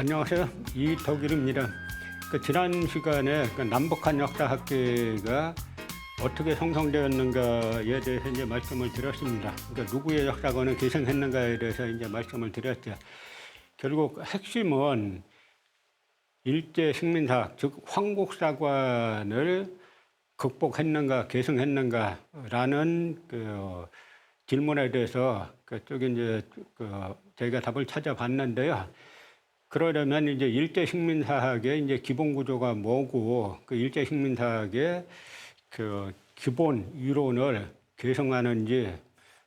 안녕하세요. 이덕일입니다. 지난 시간에 남북한 역사학계가 어떻게 형성되었는가에 대해서 이제 말씀을 드렸습니다. 누구의 역사관을 계승했는가에 대해서 이제 말씀을 드렸죠. 결국 핵심은 일제 식민사학, 즉 황국사관을 극복했는가, 계승했는가라는 질문에 대해서 그쪽에 이제 저희가 답을 찾아봤는데요. 그러려면 이제 일제 식민사학의 이제 기본 구조가 뭐고, 그 일제 식민사학의 기본 이론을 계승하는지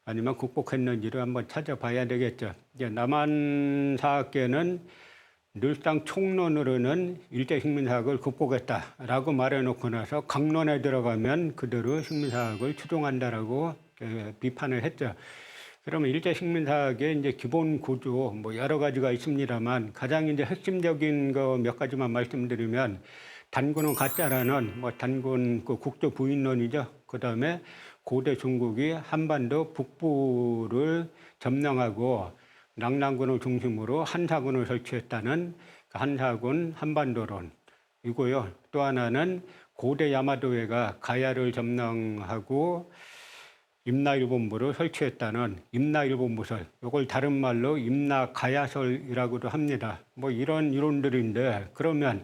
아니면 극복했는지를 한번 찾아봐야 되겠죠. 이제 남한사학계는 늘상 총론으로는 일제 식민사학을 극복했다라고 말해놓고 나서 강론에 들어가면 그대로 식민사학을 추종한다라고 비판을 했죠. 그러면 일제 식민사학의 이제 기본 구조 여러 가지가 있습니다만 가장 이제 핵심적인 거 몇 가지만 말씀드리면 단군은 가짜라는 단군 국조 부인론이죠. 그다음에 고대 중국이 한반도 북부를 점령하고 낙랑군을 중심으로 한사군을 설치했다는 한사군 한반도론이고요. 또 하나는 고대 야마도회가 가야를 점령하고 임나일본부를 설치했다는 임나일본부설, 이걸 다른 말로 임나가야설이라고도 합니다. 이런 이론들인데, 그러면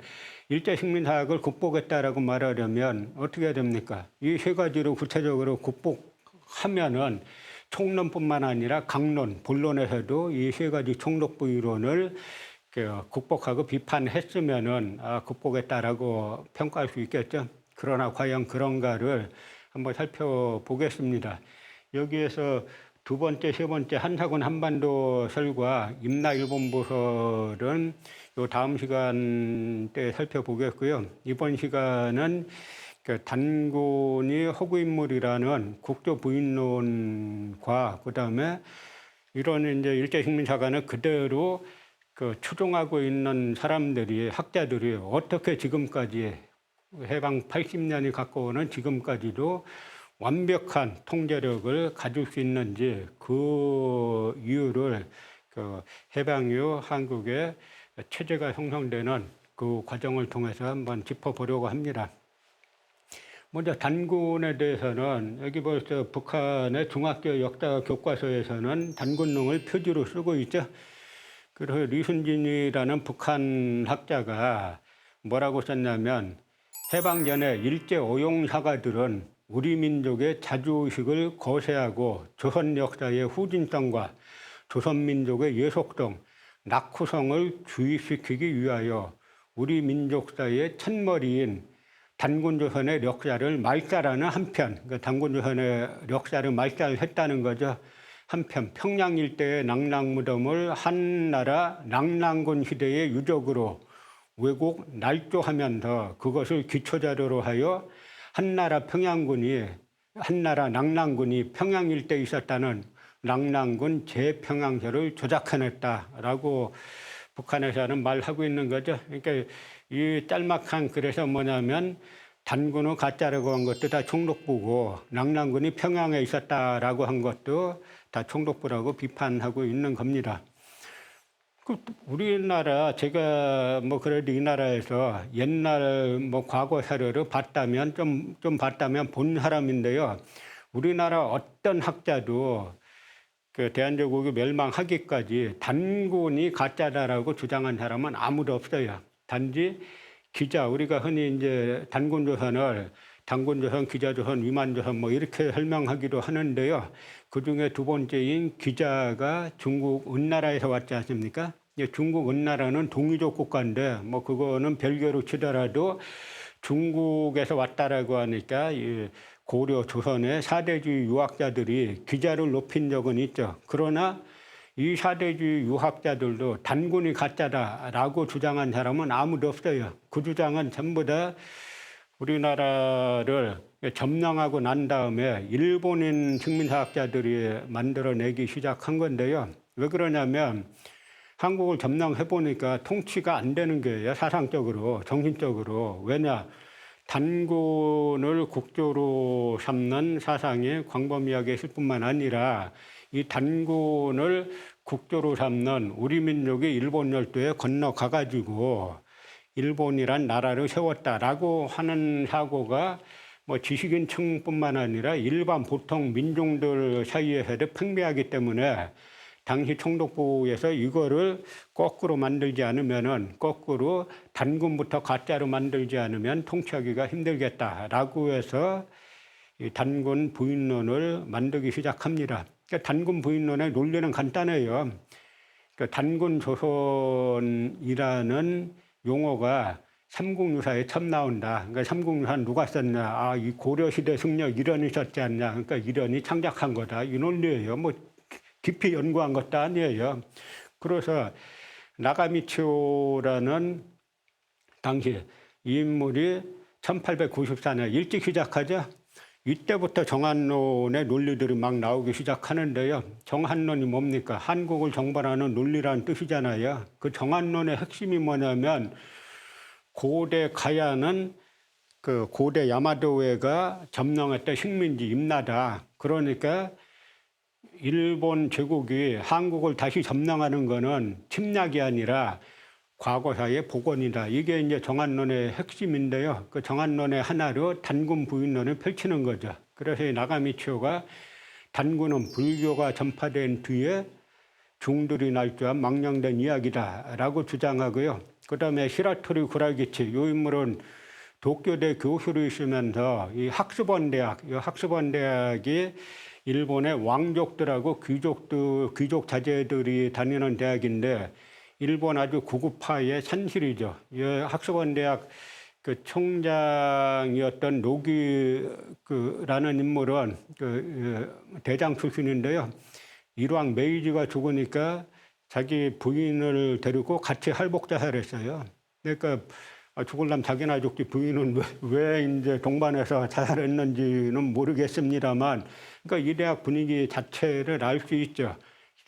일제 식민사학을 극복했다라고 말하려면 어떻게 해야 됩니까? 이 세 가지로 구체적으로 극복하면은 총론뿐만 아니라 강론, 본론에서도 이 세 가지 총독부 이론을 극복하고 비판했으면은 극복했다라고 평가할 수 있겠죠. 그러나 과연 그런가를 한번 살펴보겠습니다. 여기에서 두 번째, 세 번째 한사군 한반도설과 임나일본부설은 요 다음 시간 때 살펴보겠고요. 이번 시간은 단군이 허구인물이라는 국조 부인론과 그다음에 이런 이제 일제 식민사관을 그대로 추종하고 있는 사람들이, 학자들이 어떻게 지금까지 해방 80년이 가까워오는 지금까지도 완벽한 통제력을 가질 수 있는지 그 이유를 해방 이후 한국의 체제가 형성되는 그 과정을 통해서 한번 짚어보려고 합니다. 먼저 단군에 대해서는 여기 벌써 북한의 중학교 역사 교과서에서는 단군론을 표지로 쓰고 있죠. 그래서 리순진이라는 북한 학자가 뭐라고 썼냐면 해방 전에 일제 오용사가들은 우리 민족의 자주의식을 거세하고 조선 역사의 후진성과 조선 민족의 예속성, 낙후성을 주입시키기 위하여 우리 민족사의 첫머리인 단군조선의 역사를 말살하는 한편, 단군조선의 역사를 말살했다는 거죠. 한편 평양 일대의 낙랑무덤을 한나라 낙랑군 시대의 유적으로 왜곡 날조하면서 그것을 기초자료로 하여 한나라 낙랑군이 평양 일대에 있었다는 낙랑군 재평양서를 조작해냈다라고 북한에서는 말하고 있는 거죠. 그러니까 이 짤막한 글에서 뭐냐면 단군은 가짜라고 한 것도 다 총독부고 낙랑군이 평양에 있었다라고 한 것도 다 총독부라고 비판하고 있는 겁니다. 우리나라, 제가 그래도 이 나라에서 옛날 과거 사료를 봤다면, 좀 봤다면 본 사람인데요. 우리나라 어떤 학자도 대한제국이 멸망하기까지 단군이 가짜다라고 주장한 사람은 아무도 없어요. 단지 기자, 우리가 흔히 이제 단군조선을 단군조선, 기자조선, 위만조선 이렇게 설명하기도 하는데요. 그중에 두 번째인 기자가 중국 은나라에서 왔지 않습니까? 중국 은나라는 동이족 국가인데 그거는 별개로 치더라도 중국에서 왔다라고 하니까 고려 조선의 사대주의 유학자들이 기자를 높인 적은 있죠. 그러나 이 사대주의 유학자들도 단군이 가짜다라고 주장한 사람은 아무도 없어요. 그 주장은 전부 다 우리나라를 점령하고 난 다음에 일본인 식민사학자들이 만들어내기 시작한 건데요. 왜 그러냐면 한국을 점령해보니까 통치가 안 되는 거예요. 사상적으로, 정신적으로. 왜냐? 단군을 국조로 삼는 사상이 광범위하게 있을 뿐만 아니라 이 단군을 국조로 삼는 우리 민족이 일본 열도에 건너가 가지고 일본이란 나라를 세웠다라고 하는 사고가 뭐 지식인층뿐만 아니라 일반 보통 민중들 사이에서도 팽배하기 때문에 당시 총독부에서 이거를 거꾸로 만들지 않으면은 거꾸로 단군부터 가짜로 만들지 않으면 통치하기가 힘들겠다라고 해서 이 단군 부인론을 만들기 시작합니다. 그러니까 단군 부인론의 논리는 간단해요. 그러니까 단군 조선이라는 용어가 삼국유사에 처음 나온다. 그러니까 삼국유사 누가 썼냐? 아, 이 고려시대 승려 이련이 썼지 않냐? 그러니까 이련이 창작한 거다. 이 논리예요. 뭐 깊이 연구한 것도 아니에요. 그래서 나가미치오라는 당시 이 인물이 1894년 일찍 시작하죠. 이때부터 정한론의 논리들이 막 나오기 시작하는데요. 정한론이 뭡니까? 한국을 정벌하는 논리라는 뜻이잖아요. 그 정한론의 핵심이 뭐냐면 고대 가야는 그 고대 야마도회가 점령했던 식민지 임나다. 그러니까 일본 제국이 한국을 다시 점령하는 거는 침략이 아니라 과거사의 복원이다. 이게 이제 정한론의 핵심인데요. 그 정한론의 하나로 단군 부인론을 펼치는 거죠. 그래서 나가미치오가 단군은 불교가 전파된 뒤에 중들이 날조한 망령된 이야기다라고 주장하고요. 그다음에 히라토리 구라기치 이 인물은 도쿄대 교수로 있으면서 이 학습원대학이 일본의 왕족들하고 귀족 자제들이 다니는 대학인데 일본 아주 고급파의 산실이죠. 학습원대학 그 총장이었던 노기라는 인물은 대장 출신인데요. 일왕 메이지가 죽으니까 자기 부인을 데리고 같이 할복자살을 했어요. 그러니까 죽을람 자기나 죽지 부인은 왜 이제 동반해서 자살했는지는 모르겠습니다만, 그러니까 이 대학 분위기 자체를 알 수 있죠.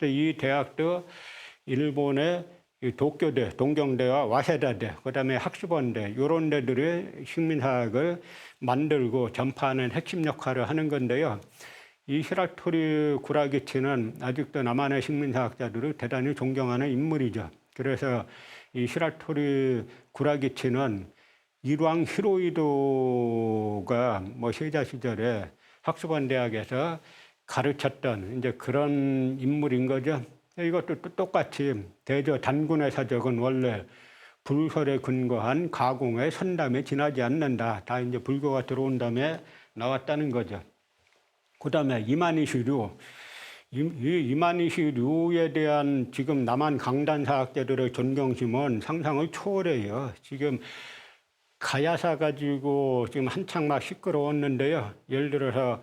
이 대학도 일본의 도쿄대, 동경대와 와세다대, 그다음에 학습원대 이런 데들의 식민사학을 만들고 전파하는 핵심 역할을 하는 건데요. 이 히라토리 구라기치는 아직도 남한의 식민사학자들을 대단히 존경하는 인물이죠. 그래서 이 히라토리 구라기치는 일왕 히로히도가 뭐 세자 시절에 학습원 대학에서 가르쳤던 이제 그런 인물인 거죠. 이것도 똑같이 대저 단군의 사적은 원래 불설에 근거한 가공의 선담에 지나지 않는다. 다 이제 불교가 들어온 다음에 나왔다는 거죠. 그다음에 이만희시류. 이만희시류에 대한 지금 남한 강단사학자들의 존경심은 상상을 초월해요. 지금 가야사 가지고 지금 한창 막 시끄러웠는데요. 예를 들어서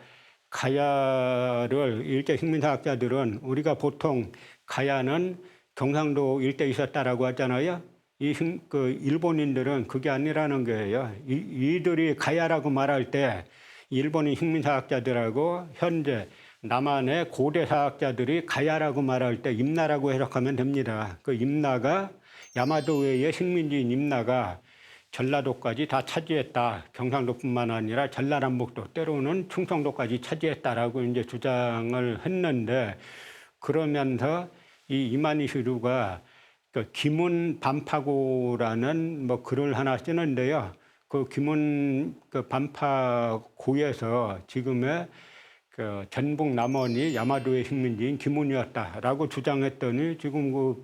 가야를 일제 식민사학자들은 우리가 보통 가야는 경상도 일대에 있었다라고 하잖아요. 일본인들은 그게 아니라는 거예요. 이들이 가야라고 말할 때 일본인 식민사학자들하고 현재 남한의 고대사학자들이 가야라고 말할 때 임나라고 해석하면 됩니다. 그 임나가 야마도회의 식민지인 임나가 전라도까지 다 차지했다. 경상도뿐만 아니라 전라남북도 때로는 충청도까지 차지했다라고 이제 주장을 했는데, 그러면서 이 이만희시류가 그 기문 반파고라는 뭐 글을 하나 쓰는데요. 그 기문 그 반파고에서 지금의 그 전북 남원이 야마도의 식민지인 기문이었다라고 주장했더니 지금 그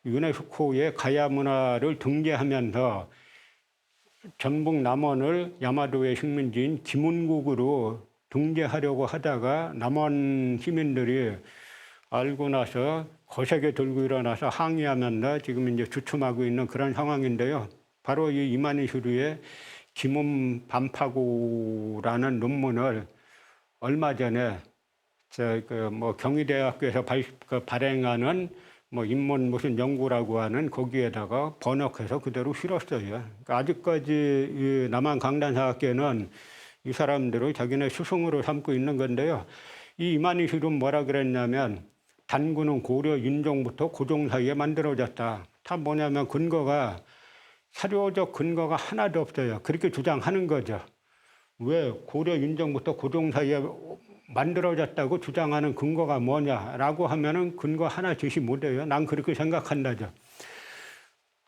유네스코의 가야 문화를 등재하면서 전북 남원을 야마도의 식민지인 기문국으로 등재하려고 하다가 남원 시민들이 알고 나서 거세게 들고 일어나서 항의하면서 지금 이제 주춤하고 있는 그런 상황인데요. 바로 이 이만희시류의 기문 반파고라는 논문을 얼마 전에 경희대학교에서 발행하는 뭐 인문 무슨 연구라고 하는 거기에다가 번역해서 그대로 실었어요. 그러니까 아직까지 이 남한 강단사학계는 이 사람들을 자기네 스승으로 삼고 있는 건데요. 이 이만희시류는 뭐라 그랬냐면 단군은 고려 인종부터 고종 사이에 만들어졌다. 다 뭐냐면 근거가 사료적 근거가 하나도 없어요. 그렇게 주장하는 거죠. 왜 고려 인종부터 고종 사이에 만들어졌다고 주장하는 근거가 뭐냐라고 하면은 근거 하나 제시 못해요. 난 그렇게 생각한다죠.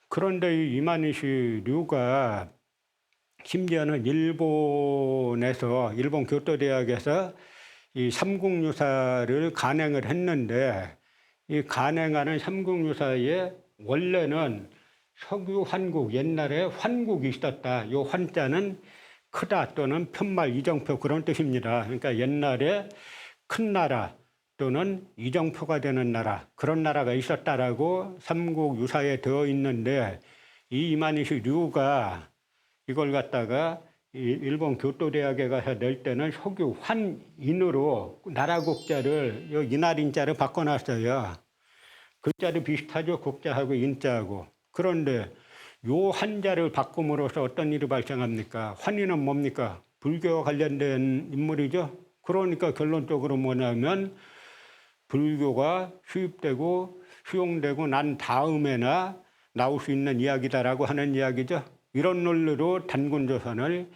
그런데 이 이만희씨 류가 심지어는 일본 교토대학에서 이 삼국유사를 간행을 했는데, 이 간행하는 삼국유사에 원래는 석유 환국, 옛날에 환국이 있었다. 요 환자는 크다 또는 편말 이정표 그런 뜻입니다. 그러니까 옛날에 큰 나라 또는 이정표가 되는 나라, 그런 나라가 있었다라고 삼국유사에 되어 있는데, 이 이만희씨 류가 이걸 갖다가 일본 교토대학에 가서 낼 때는 석유 환인으로 나라 국자를 이날인자를 바꿔놨어요. 글자도 비슷하죠. 국자하고 인자하고. 그런데 요 한자를 바꿈으로써 어떤 일이 발생합니까? 환인은 뭡니까? 불교와 관련된 인물이죠. 그러니까 결론적으로 뭐냐면 불교가 수입되고 수용되고 난 다음에나 나올 수 있는 이야기다라고 하는 이야기죠. 이런 논리로 단군조선을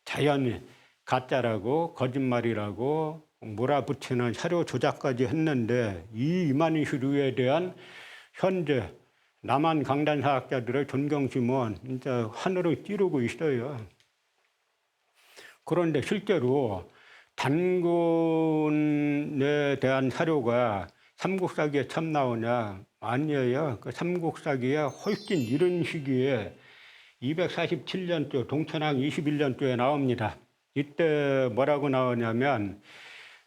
자연히 가짜라고 거짓말이라고 몰아붙이는 사료 조작까지 했는데, 이 이만희씨 류에 대한 현재 남한 강단사학자들의 존경심은 진짜 하늘을 찌르고 있어요. 그런데 실제로 단군에 대한 사료가 삼국사기에 처음 나오냐? 아니에요. 그 삼국사기에 훨씬 이른 시기에 247년도 동천왕 21년도에 나옵니다. 이때 뭐라고 나오냐면,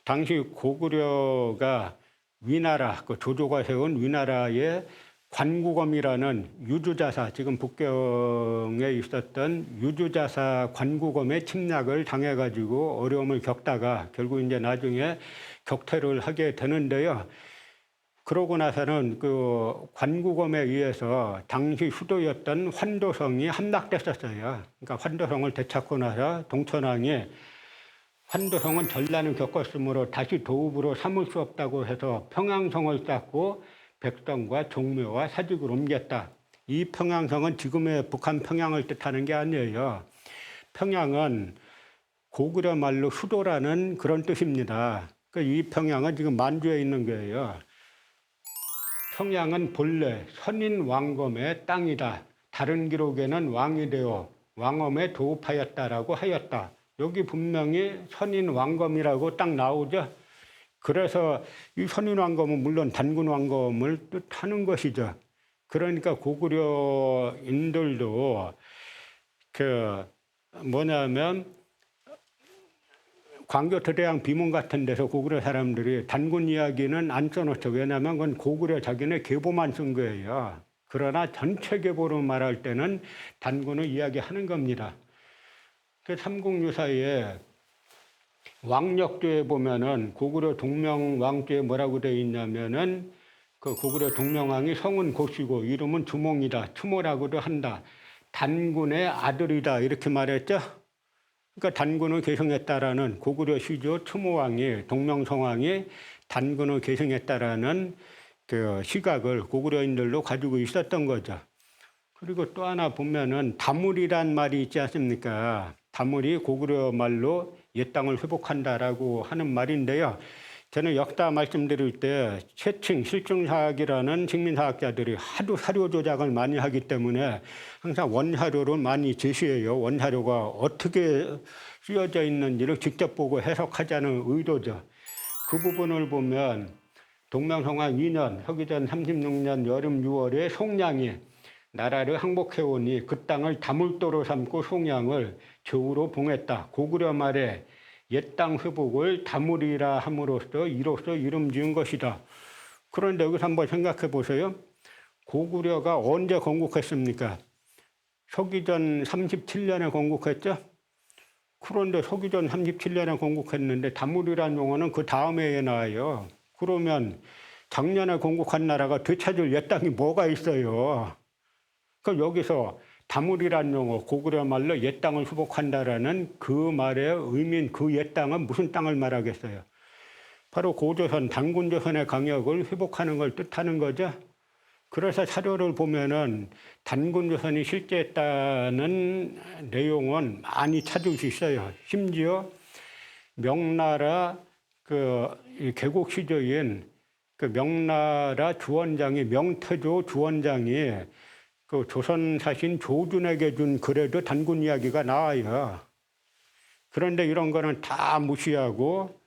당시 고구려가 위나라, 그 조조가 세운 위나라의 관구검이라는 유주자사, 지금 북경에 있었던 유주자사 관구검의 침략을 당해가지고 어려움을 겪다가 결국 이제 나중에 격퇴를 하게 되는데요. 그러고 나서는 그 관구검에 의해서 당시 수도였던 환도성이 함락됐었어요. 그러니까 환도성을 되찾고 나서 동천왕이 환도성은 전란을 겪었으므로 다시 도읍으로 삼을 수 없다고 해서 평양성을 쌓고 백성과 종묘와 사직을 옮겼다. 이 평양성은 지금의 북한 평양을 뜻하는 게 아니에요. 평양은 고구려 말로 수도라는 그런 뜻입니다. 이 평양은 지금 만주에 있는 거예요. 평양은 본래 선인 왕검의 땅이다. 다른 기록에는 왕이 되어 왕엄에 도읍하였다라고 하였다. 여기 분명히 선인 왕검이라고 딱 나오죠. 그래서 이 선인 왕검은 물론 단군 왕검을 뜻하는 것이죠. 그러니까 고구려인들도 뭐냐면 광교토대왕 비문 같은 데서 고구려 사람들이 단군 이야기는 안 써놓죠. 왜냐하면 그건 고구려 자기네 계보만 쓴 거예요. 그러나 전체 계보로 말할 때는 단군을 이야기하는 겁니다. 그 삼국유사에 왕력조에 보면은 고구려 동명왕조에 뭐라고 되어 있냐면은 그 고구려 동명왕이 성은 고시고 이름은 주몽이다. 추모라고도 한다. 단군의 아들이다. 이렇게 말했죠. 그러니까 단군을 계승했다라는 고구려 시조 추모왕이 동명성왕이 단군을 계승했다라는 그 시각을 고구려인들도 가지고 있었던 거죠. 그리고 또 하나 보면은 다물이란 말이 있지 않습니까? 다물이 고구려 말로 옛 땅을 회복한다라고 하는 말인데요. 저는 역사 말씀드릴 때 최칭 실증사학이라는 식민사학자들이 하도 사료 조작을 많이 하기 때문에 항상 원사료를 많이 제시해요. 원사료가 어떻게 쓰여져 있는지를 직접 보고 해석하자는 의도죠. 그 부분을 보면 동명성왕 2년 서기전 36년 여름 6월에 송량이 나라를 항복해오니 그 땅을 다물도로 삼고 송량을 저우로 봉했다. 고구려 말에 옛 땅 회복을 다물이라 함으로써 이로써 이름 지은 것이다. 그런데 여기서 한번 생각해 보세요. 고구려가 언제 건국했습니까? 서기전 37년에 건국했죠? 그런데 서기전 37년에 건국했는데 다물이라는 용어는 그 다음 해에 나와요. 그러면 작년에 건국한 나라가 되찾을 옛 땅이 뭐가 있어요? 그러니까 여기서 다물이라는 용어, 고구려 말로 옛 땅을 회복한다라는 그 말의 의미인 그 옛 땅은 무슨 땅을 말하겠어요? 바로 고조선, 단군조선의 강역을 회복하는 걸 뜻하는 거죠. 그래서 사료를 보면은 단군조선이 실제했다는 내용은 많이 찾을 수 있어요. 심지어 명나라 이 개국 시저인 그 명나라 주원장이 명태조 주원장이 그 조선 사신 조준에게 준 글에도 단군 이야기가 나와요. 그런데 이런 거는 다 무시하고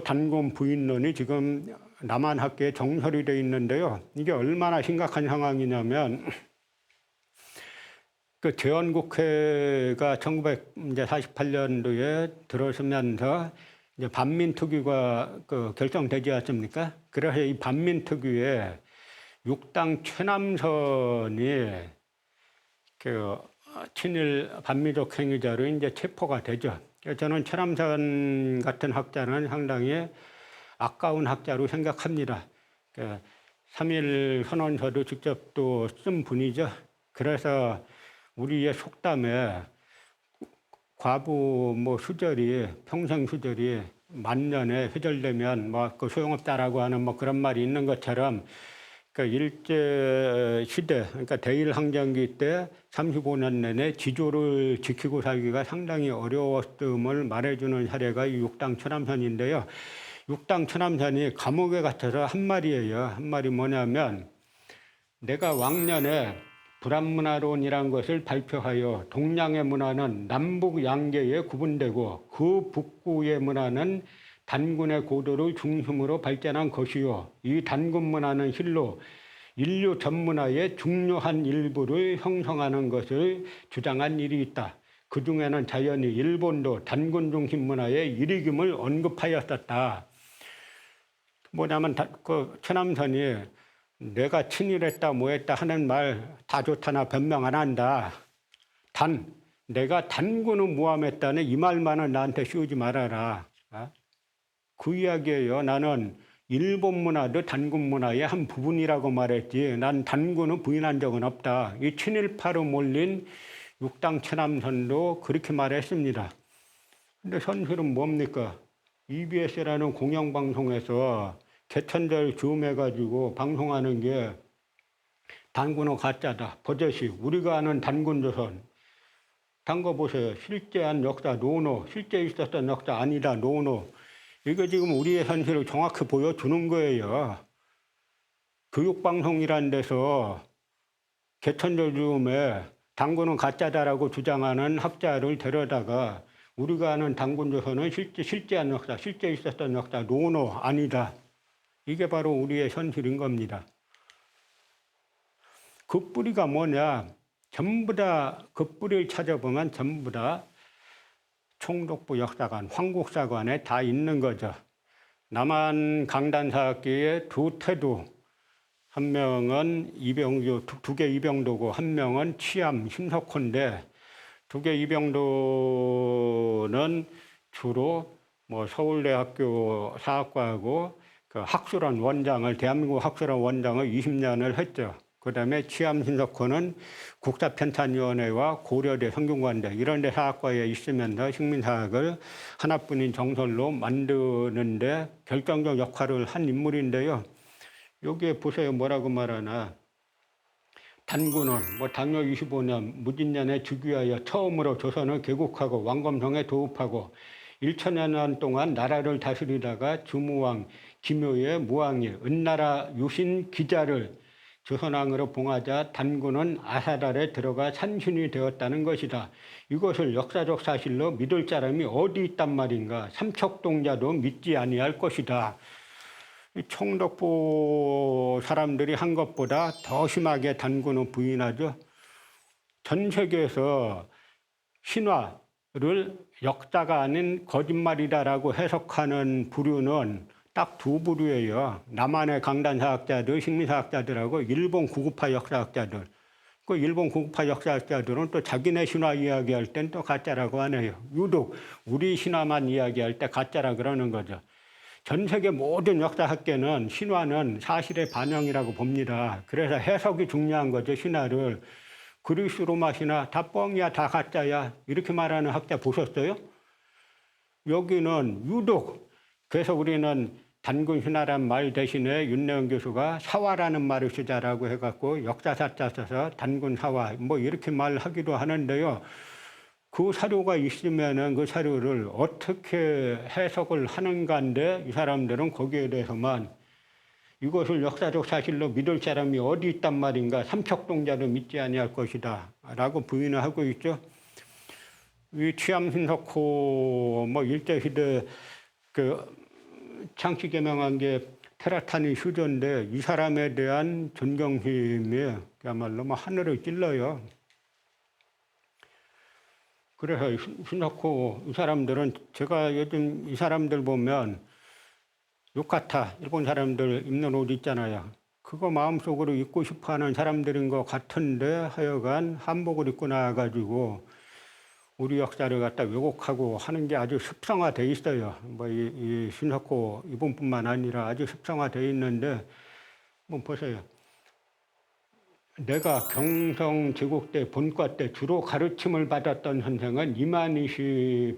단군 부인론이 지금 남한학계에 정설이 돼 있는데요. 이게 얼마나 심각한 상황이냐면 그 재헌국회가 1948년도에 들어서면서 이제 반민특위가 그 결정되지 않습니까? 그래서 이 반민특위에 육당 최남선이 그 친일 반미적 행위자로 이제 체포가 되죠. 저는 최남선 같은 학자는 상당히 아까운 학자로 생각합니다. 그 3.1 선언서도 직접 또 쓴 분이죠. 그래서 우리의 속담에 과부 수절이 평생 수절이 만년에 회절되면 그 소용없다라고 하는 그런 말이 있는 것처럼 그 일제 시대 그러니까 대일 항쟁기 때 35년 내내 지조를 지키고 살기가 상당히 어려웠음을 말해주는 사례가 이 육당 최남선인데요. 육당 최남선이 감옥에 갇혀서 한 말이에요. 한 말이 뭐냐면 내가 왕년에 불합문화론이란 것을 발표하여 동양의 문화는 남북 양계에 구분되고 그 북구의 문화는 단군의 고도를 중심으로 발전한 것이요. 이 단군 문화는 실로 인류 전문화의 중요한 일부를 형성하는 것을 주장한 일이 있다. 그 중에는 자연히 일본도 단군 중심 문화의 일익임을 언급하였었다. 뭐냐면 그 최남선이 내가 친일했다 뭐했다 하는 말 다 좋다나 변명 안 한다. 단 내가 단군을 모함했다는 이 말만은 나한테 씌우지 말아라. 그 이야기예요. 나는 일본 문화도 단군 문화의 한 부분이라고 말했지 난 단군을 부인한 적은 없다. 이 친일파로 몰린 육당 최남선도 그렇게 말했습니다. 근데 현실은 뭡니까? EBS라는 공영방송에서 개천절 즈음해가지고 방송하는 게 단군은 가짜다. 버젓이 우리가 아는 단군조선 담궈보세요. 실제한 역사 노노, 실제 있었던 역사 아니다 노노. 이거 지금 우리의 현실을 정확히 보여주는 거예요. 교육방송이란 데서 개천절 즈음에 단군은 가짜다라고 주장하는 학자를 데려다가 우리가 아는 단군조선은 실제한 역사, 실제 있었던 역사 노노 아니다. 이게 바로 우리의 현실인 겁니다. 그 뿌리가 뭐냐? 전부 다 그 뿌리를 찾아보면 전부 다 총독부 역사관, 황국사관에 다 있는 거죠. 남한 강단사학계의 두 태도, 한 명은 이병조, 두 개 이병도고 한 명은 취암, 심석호인데 두 개 이병도는 주로 서울대학교 사학과하고 그 학술원 원장을 대한민국 학술원 원장을 20년을 했죠. 그다음에 취암 심석호는 국사편찬위원회와 고려대 성균관대 이런 데 사학과에 있으면서 식민사학을 하나뿐인 정설로 만드는데 결정적 역할을 한 인물인데요. 여기에 보세요. 뭐라고 말하나. 단군은 당뇨 25년 무진년에 즉위하여 처음으로 조선을 개국하고 왕검성에 도읍하고 1천여 년 동안 나라를 다스리다가 주무왕 김효의 무왕이 은나라 유신 기자를 조선왕으로 봉하자 단군은 아사달에 들어가 산신이 되었다는 것이다. 이것을 역사적 사실로 믿을 사람이 어디 있단 말인가. 삼척동자도 믿지 아니할 것이다. 총독부 사람들이 한 것보다 더 심하게 단군은 부인하죠. 전 세계에서 신화를 역사가 아닌 거짓말이다라고 해석하는 부류는 딱 두 부류예요. 남한의 강단사학자들, 식민사학자들하고 일본 구구파 역사학자들. 그 일본 구구파 역사학자들은 또 자기네 신화 이야기할 땐 또 가짜라고 하네요. 유독 우리 신화만 이야기할 때 가짜라 그러는 거죠. 전 세계 모든 역사학계는 신화는 사실의 반영이라고 봅니다. 그래서 해석이 중요한 거죠, 신화를. 그리스 로마 신화 다 뻥이야, 다 가짜야 이렇게 말하는 학자 보셨어요? 여기는 유독 그래서 우리는 단군 신화란 말 대신에 윤내원 교수가 사화라는 말을 쓰자라고 해갖고 역사사자 써서 단군 사화 이렇게 말하기도 하는데요. 그 사료가 있으면은 그 사료를 어떻게 해석을 하는가인데 이 사람들은 거기에 대해서만 이것을 역사적 사실로 믿을 사람이 어디 있단 말인가, 삼척동자도 믿지 아니할 것이다 라고 부인을 하고 있죠. 이 취암신석호 뭐 일제시대 그 창씨 개명한 게 테라타니 휴전인데 이 사람에 대한 존경심이 그야말로 뭐 하늘을 찔러요. 그래서 신석호 이 사람들은 제가 요즘 이 사람들 보면 요카타 일본 사람들 입는 옷 있잖아요. 그거 마음속으로 입고 싶어하는 사람들인 것 같은데 하여간 한복을 입고 나와가지고 우리 역사를 갖다 왜곡하고 하는 게 아주 습성화돼 있어요. 뭐 이 신석호 이분뿐만 아니라 아주 습성화돼 있는데 뭐 보세요. 내가 경성 제국대 본과 때 주로 가르침을 받았던 선생은 이만희시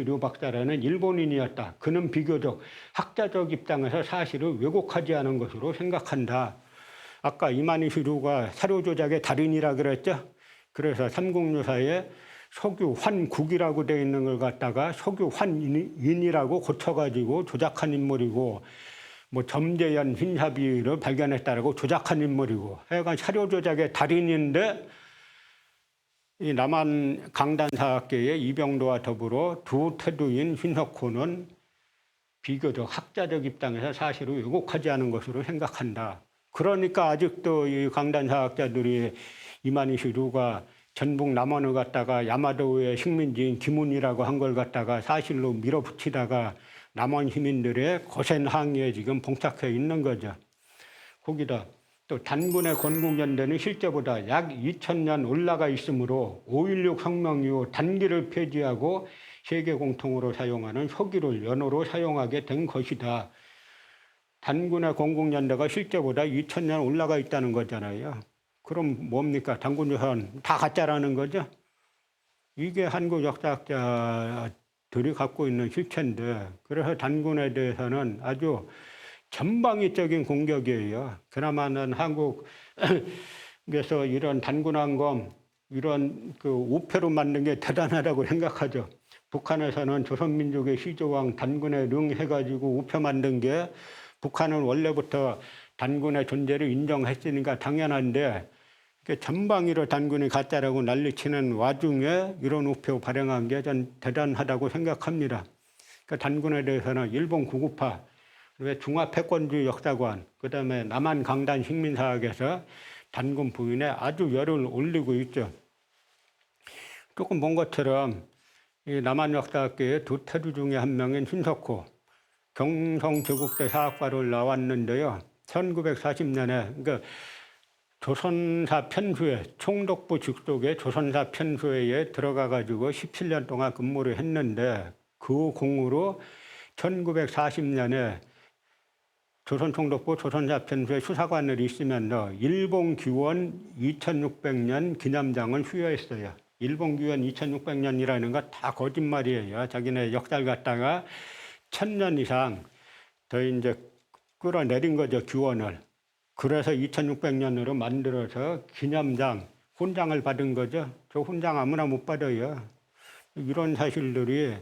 류 박사라는 일본인이었다. 그는 비교적 학자적 입장에서 사실을 왜곡하지 않은 것으로 생각한다. 아까 이만희시 류가 사료 조작의 달인이라 그랬죠. 그래서 삼국유사에 석유환국이라고 되어 있는 걸 갖다가 석유환인이라고 고쳐가지고 조작한 인물이고, 뭐 점재현 흰사비를 발견했다라고 조작한 인물이고, 하여간 사료 조작의 달인인데 이 남한 강단사학계의 이병도와 더불어 두 태두인 신석호는 비교적 학자적 입장에서 사실을 왜곡하지 않은 것으로 생각한다. 그러니까 아직도 이 강단사학자들이 이만희시 류가 전북 남원을 갖다가 야마도의 식민지인 기문이라고 한 걸 갖다가 사실로 밀어붙이다가 남원 시민들의 거센 항의에 지금 봉착해 있는 거죠. 거기다 또 단군의 건국연대는 실제보다 약 2000년 올라가 있으므로 5.16 혁명 이후 단기를 폐지하고 세계 공통으로 사용하는 석유를 연호로 사용하게 된 것이다. 단군의 건국연대가 실제보다 2000년 올라가 있다는 거잖아요. 그럼 뭡니까? 단군유산 다 가짜라는 거죠? 이게 한국 역사학자들이 갖고 있는 실체인데, 그래서 단군에 대해서는 아주 전방위적인 공격이에요. 그나마는 한국에서 이런 단군항검, 이런 그 우표로 만든 게 대단하다고 생각하죠. 북한에서는 조선민족의 시조왕 단군에 능해가지고 우표 만든 게 북한은 원래부터 단군의 존재를 인정했으니까 당연한데, 전방위로 단군이 가짜라고 난리치는 와중에 이런 우표 발행한 게 전 대단하다고 생각합니다. 그러니까 단군에 대해서는 일본 구구파, 중화패권주의 역사관, 그다음에 남한 강단 식민사학에서 단군 부인에 아주 열을 올리고 있죠. 조금 먼 것처럼 이 남한 역사학계의 두 태두 중에 한 명인 신석호, 경성제국대 사학과를 나왔는데요. 1940년에 그러니까 조선사 편수회, 총독부 직속의 조선사 편수회에 들어가가지고 17년 동안 근무를 했는데 그 공으로 1940년에 조선총독부 조선사 편수회 수사관을 있으면서 일본 귀원 2600년 기념장을 수여했어요. 일본 귀원 2600년이라는 거 다 거짓말이에요. 자기네 역사를 갖다가 1000년 이상 더 이제 끌어내린 거죠, 귀원을. 그래서 2600년으로 만들어서 기념장, 훈장을 받은 거죠. 저 훈장 아무나 못 받아요. 이런 사실들이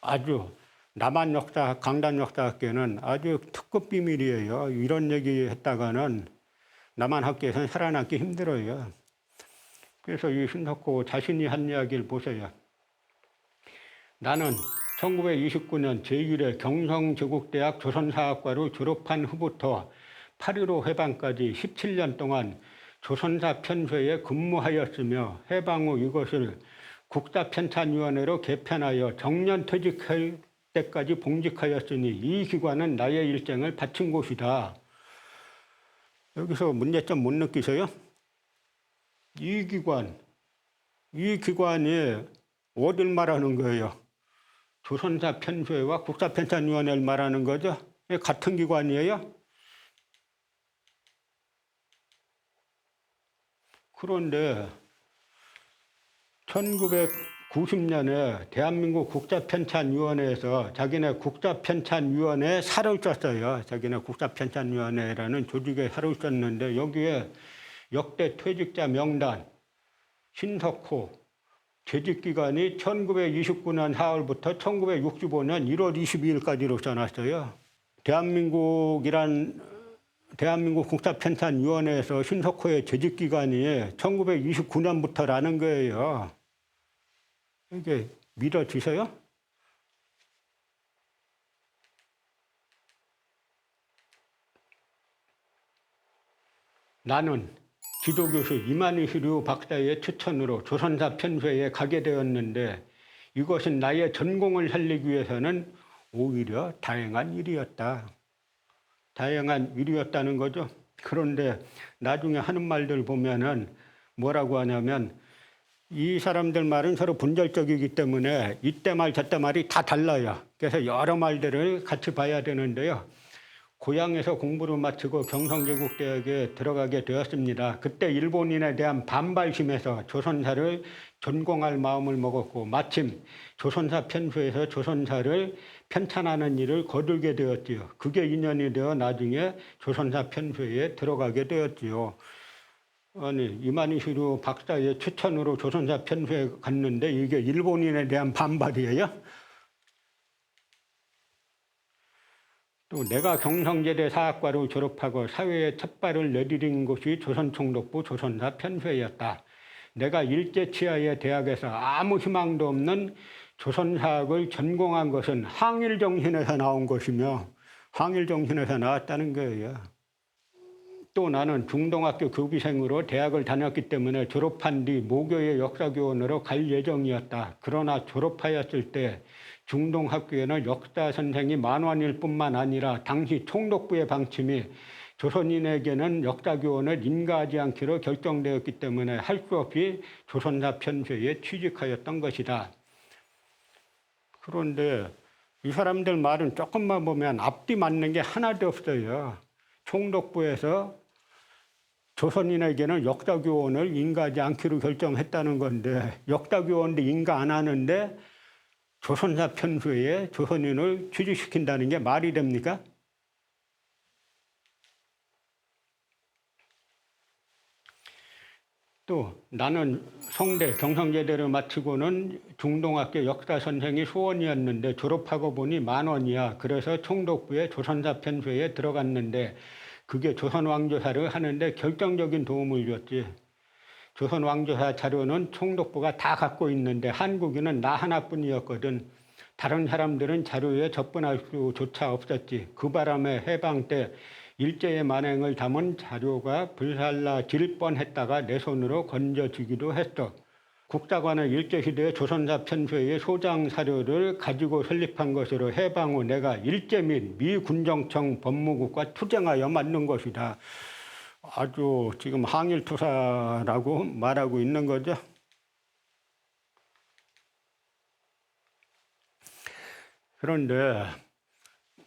아주 남한 역사, 강단 역사학계는 아주 특급 비밀이에요. 이런 얘기 했다가는 남한 학계에서는 살아남기 힘들어요. 그래서 이 신석호 자신이 한 이야기를 보세요. 나는 1929년 제1회 경성제국대학 조선사학과를 졸업한 후부터 8.15 해방까지 17년 동안 조선사 편수회에 근무하였으며 해방 후 이것을 국사편찬위원회로 개편하여 정년 퇴직할 때까지 봉직하였으니 이 기관은 나의 일생을 바친 곳이다. 여기서 문제점 못 느끼세요? 이 기관이 어딜 말하는 거예요? 조선사 편수회와 국사편찬위원회를 말하는 거죠? 같은 기관이에요? 그런데 1990년에 대한민국 국사편찬위원회에서 자기네 국사편찬위원회에 살을 쪘어요. 자기네 국사편찬위원회라는 조직에 살을 쪘는데 여기에 역대 퇴직자 명단, 신석호, 재직 기간이 1929년 4월부터 1965년 1월 22일까지로 써놨어요. 대한민국 국사편찬위원회에서 신석호의 재직 기간이 1929년부터라는 거예요. 이게 믿어지세요? 나는 지도교수 이만희슈 박사의 추천으로 조선사 편수회에 가게 되었는데 이것은 나의 전공을 살리기 위해서는 오히려 다행한 일이었다. 다양한 일이었다는 거죠. 그런데 나중에 하는 말들 보면은 뭐라고 하냐면 이 사람들 말은 서로 분절적이기 때문에 이때 말 저때 말이 다 달라요. 그래서 여러 말들을 같이 봐야 되는데요. 고향에서 공부를 마치고 경성제국대학에 들어가게 되었습니다. 그때 일본인에 대한 반발심에서 조선사를 전공할 마음을 먹었고 마침 조선사 편수에서 조선사를 편찬하는 일을 거들게 되었지요. 그게 인연이 되어 나중에 조선사 편수에 들어가게 되었지요. 아니 이만희슈 박사의 추천으로 조선사 편수에 갔는데 이게 일본인에 대한 반발이에요? 또 내가 경성제대 사학과를 졸업하고 사회에 첫 발을 내디딘 곳이 조선총독부 조선사 편수회였다. 내가 일제치하의 대학에서 아무 희망도 없는 조선사학을 전공한 것은 항일정신에서 나온 것이며 항일정신에서 나왔다는 거예요. 또 나는 중동학교 교비생으로 대학을 다녔기 때문에 졸업한 뒤 모교의 역사교원으로 갈 예정이었다. 그러나 졸업하였을 때 중동학교에는 역사 선생이 만원일 뿐만 아니라 당시 총독부의 방침이 조선인에게는 역사교원을 인가하지 않기로 결정되었기 때문에 할 수 없이 조선사 편수에 취직하였던 것이다. 그런데 이 사람들 말은 조금만 보면 앞뒤 맞는 게 하나도 없어요. 총독부에서 조선인에게는 역사교원을 인가하지 않기로 결정했다는 건데 역사교원도 인가 안 하는데 조선사 편수에 조선인을 취직시킨다는 게 말이 됩니까? 또 나는 성대 경성제대를 마치고는 중동학교 역사 선생이 소원이었는데 졸업하고 보니 만원이야. 그래서 총독부의 조선사 편수에 들어갔는데 그게 조선왕조사를 하는데 결정적인 도움을 줬지. 조선왕조사 자료는 총독부가 다 갖고 있는데 한국인은 나 하나뿐이었거든. 다른 사람들은 자료에 접근할 수조차 없었지. 그 바람에 해방 때 일제의 만행을 담은 자료가 불살라질 뻔했다가 내 손으로 건져지기도 했어. 국사관은 일제시대 조선사 편수의 소장 사료를 가지고 설립한 것으로 해방 후 내가 일제 및 미군정청 법무국과 투쟁하여 만든 것이다. 아주 지금 항일투사라고 말하고 있는 거죠. 그런데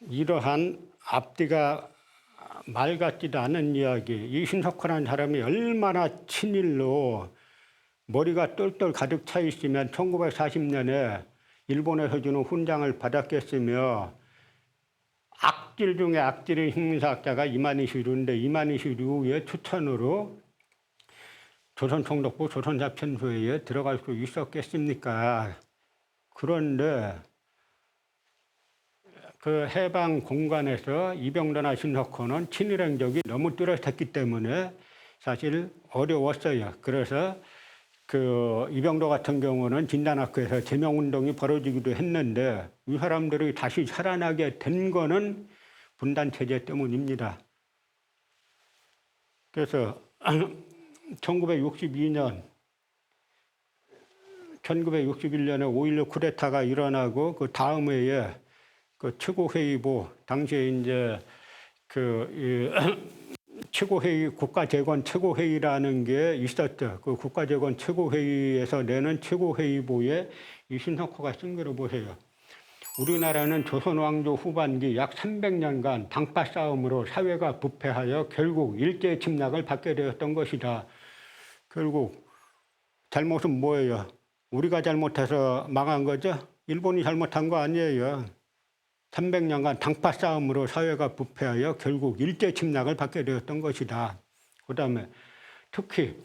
이러한 앞뒤가 말 같지도 않은 이야기, 이 신석호라는 사람이 얼마나 친일로 머리가 똘똘 가득 차 있으면 1940년에 일본에서 주는 훈장을 받았겠으며 악질 중에 악질의 형사학자가 이만희슈인데 이만희슈의 추천으로 조선총독부 조선사 편수회에 들어갈 수 있었겠습니까? 그런데 그 해방 공간에서 이병도나 신석호는 친일 행적이 너무 뚜렷했기 때문에 사실 어려웠어요. 그래서 그 이병도 같은 경우는 진단학교에서 제명운동이 벌어지기도 했는데 이 사람들이 다시 살아나게 된 거는 분단체제 때문입니다. 그래서 1961년에 5.16 쿠데타가 일어나고 그 다음 해에 그 최고회의보 당시에 이제 최고회의 국가재건 최고회의라는 게 있었죠. 그 국가재건 최고회의에서 내는 최고회의보에 이 신석호가 쓴 거를 보세요. 우리나라는 조선왕조 후반기 약 300년간 당파 싸움으로 사회가 부패하여 결국 일제 침략을 받게 되었던 것이다. 결국 잘못은 뭐예요? 우리가 잘못해서 망한 거죠? 일본이 잘못한 거 아니에요. 300년간 당파 싸움으로 사회가 부패하여 결국 일제 침략을 받게 되었던 것이다. 그 다음에 특히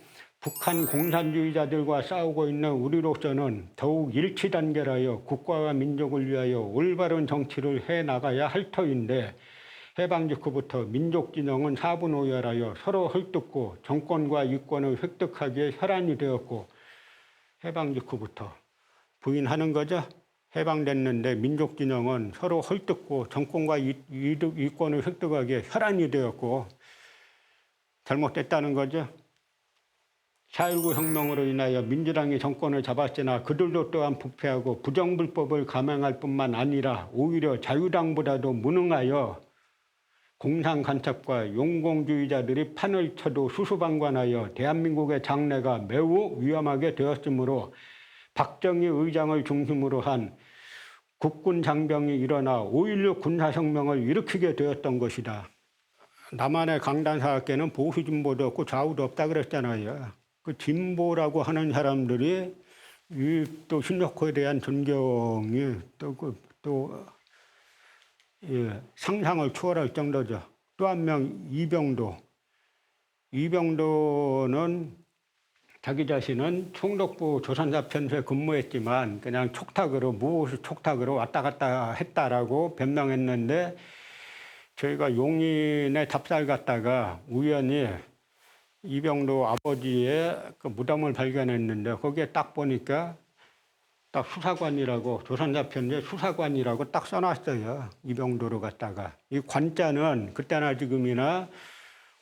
북한 공산주의자들과 싸우고 있는 우리로서는 더욱 일치단결하여 국가와 민족을 위하여 올바른 정치를 해나가야 할 터인데 해방 직후부터 민족 진영은 사분오열하여 서로 헐뜯고 정권과 이권을 획득하기에 혈안이 되었고 해방 직후부터 부인하는 거죠. 해방됐는데 민족 진영은 서로 헐뜯고 정권과 이권을 획득하기에 혈안이 되었고 잘못됐다는 거죠. 4.19 혁명으로 인하여 민주당이 정권을 잡았으나 그들도 또한 부패하고 부정불법을 감행할 뿐만 아니라 오히려 자유당보다도 무능하여 공산간첩과 용공주의자들이 판을 쳐도 수수방관하여 대한민국의 장래가 매우 위험하게 되었으므로 박정희 의장을 중심으로 한 국군 장병이 일어나 5.16 군사혁명을 일으키게 되었던 것이다. 남한의 강단사학계는 보수 진보도 없고 좌우도 없다 그랬잖아요. 그 진보라고 하는 사람들이 또 신조코에 대한 존경이 상상을 초월할 정도죠. 또 한 명 이병도. 이병도는 자기 자신은 총독부 조선사 편서에 근무했지만 그냥 촉탁으로 무엇을 촉탁으로 왔다 갔다 했다라고 변명했는데 저희가 용인에 답사를 갔다가 우연히 이병도 아버지의 그 무덤을 발견했는데 거기에 딱 보니까 딱 수사관이라고 조선사 편지에 수사관이라고 딱 써놨어요. 이병도로 갔다가 이 관자는 그때나 지금이나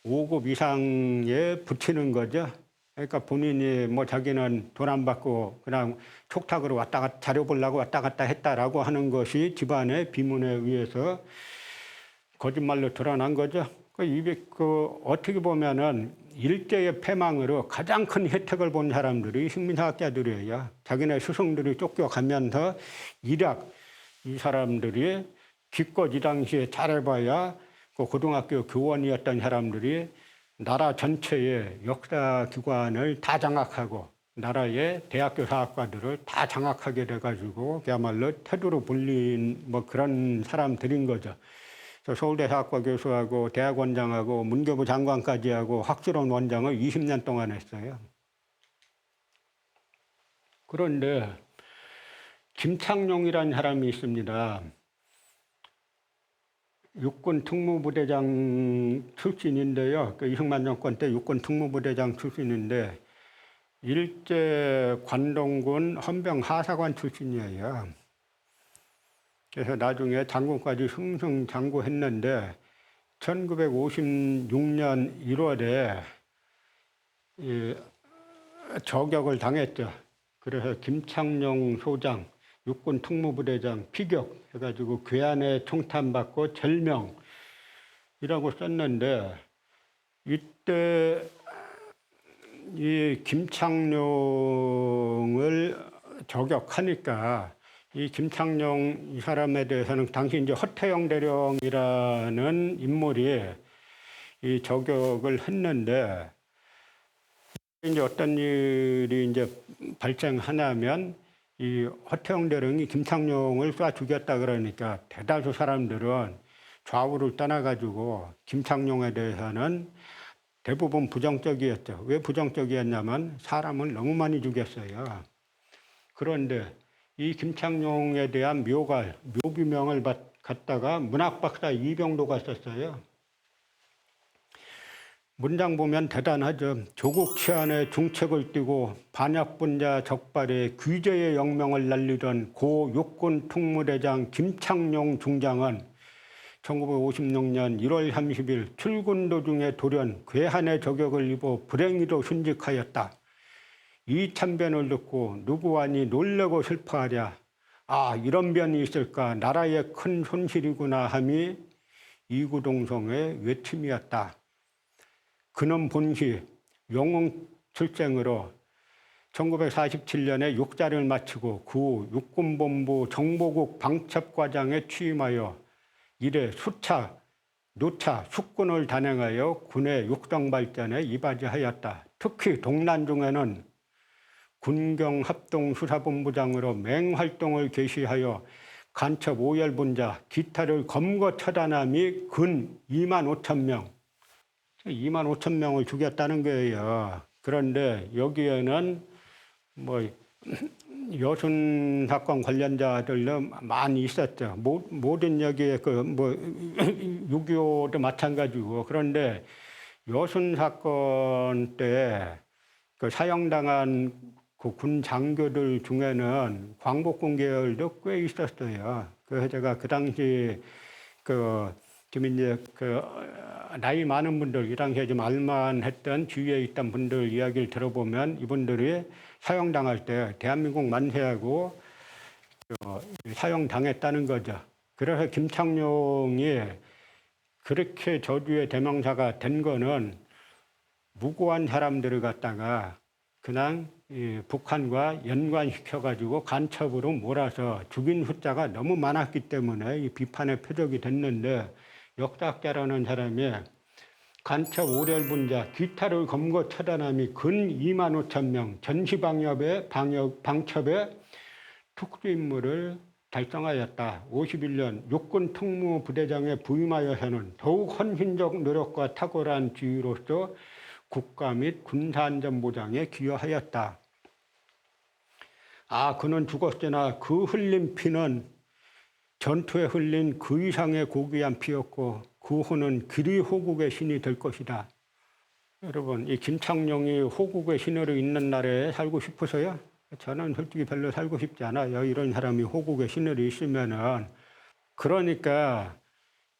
5급 이상에 붙이는 거죠. 그러니까 본인이 뭐 자기는 돈 안 받고 그냥 촉탁으로 왔다 갔다 자료 보려고 왔다 갔다 했다라고 하는 것이 집안의 비문에 의해서 거짓말로 드러난 거죠. 어떻게 보면은 일제의 패망으로 가장 큰 혜택을 본 사람들이 식민사학자들이에요. 자기네 스승들이 쫓겨가면서 일약 이 사람들이 기껏 이 당시에 잘해봐야 그 고등학교 교원이었던 사람들이 나라 전체의 역사기관을 다 장악하고 나라의 대학교 사학과들을 다 장악하게 돼가지고 그야말로 태두로 불린 뭐 그런 사람들인 거죠. 서울대 사학과 교수하고 대학원장하고 문교부 장관까지 하고 학술원 원장을 20년 동안 했어요. 그런데 김창룡이라는 사람이 있습니다. 육군 특무부대장 출신인데요. 그 이승만 정권 때 육군 특무부대장 출신인데 일제 관동군 헌병 하사관 출신이에요. 그래서 나중에 장군까지 승승장구했는데 1956년 1월에 저격을 당했죠. 그래서 김창룡 소장, 육군 특무부대장 피격 해가지고 괴한에 총탄받고 절명이라고 썼는데 이때 이 김창룡을 저격하니까 이 김창룡 이 사람에 대해서는 당시 이제 허태영 대령이라는 인물이 이 저격을 했는데 이제 어떤 일이 이제 발생하냐면 이 허태영 대령이 김창룡을 쏴 죽였다 그러니까 대다수 사람들은 좌우를 떠나가지고 김창룡에 대해서는 대부분 부정적이었죠. 왜 부정적이었냐면 사람을 너무 많이 죽였어요. 그런데 이 김창룡에 대한 묘비명을 갖다가 문학박사 이병도가 썼어요. 문장 보면 대단하죠. 조국 치안에 중책을 띠고 반역분자 적발에 귀재의 영명을 날리던 고 육군 특무대장 김창룡 중장은 1956년 1월 30일 출근 도중에 돌연 괴한의 저격을 입어 불행히도 순직하였다. 이 참변을 듣고 누구하니 놀라고 슬퍼하랴. 아, 이런 변이 있을까. 나라의 큰 손실이구나 함이 이구동성의 외침이었다. 그는 본시 영웅 출생으로 1947년에 육자를 마치고 구 육군본부 정보국 방첩과장에 취임하여 이래 수차, 누차 숙군을 단행하여 군의 육성 발전에 이바지하였다. 특히 동란 중에는 군경합동수사본부장으로 맹활동을 개시하여 간첩 오열분자, 기타를 검거 처단함이 근 2만 5천 명. 2만 5천 명을 죽였다는 거예요. 그런데 여기에는 뭐 여순 사건 관련자들도 많이 있었죠. 모든 여기에 그뭐 6.25도 마찬가지고. 그런데 여순 사건 때 그 사형당한 그 군 장교들 중에는 광복군 계열도 꽤 있었어요. 그래서 제가 그 당시 좀 이제 나이 많은 분들, 이 당시에 좀 알만했던 주위에 있던 분들 이야기를 들어보면 이분들이 사형당할 때 대한민국 만세하고 사형당했다는 거죠. 그래서 김창룡이 그렇게 저주의 대명사가 된 거는 무고한 사람들을 갖다가 그냥 북한과 연관시켜가지고 간첩으로 몰아서 죽인 숫자가 너무 많았기 때문에 이 비판의 표적이 됐는데, 역사학자라는 사람이 간첩 오렬분자, 기타를 검거 처단함이 근 2만 5천 명, 전시방첩의 특수임무를 달성하였다. 51년 육군 특무부대장에 부임하여서는 더욱 헌신적 노력과 탁월한 지휘로서 국가 및 군사안전보장에 기여하였다. 그는 죽었으나 그 흘린 피는 전투에 흘린 그 이상의 고귀한 피였고 그 후는 길이 호국의 신이 될 것이다. 여러분, 이 김창룡이 호국의 신으로 있는 나라에 살고 싶어서요? 저는 솔직히 별로 살고 싶지 않아요. 이런 사람이 호국의 신으로 있으면은. 그러니까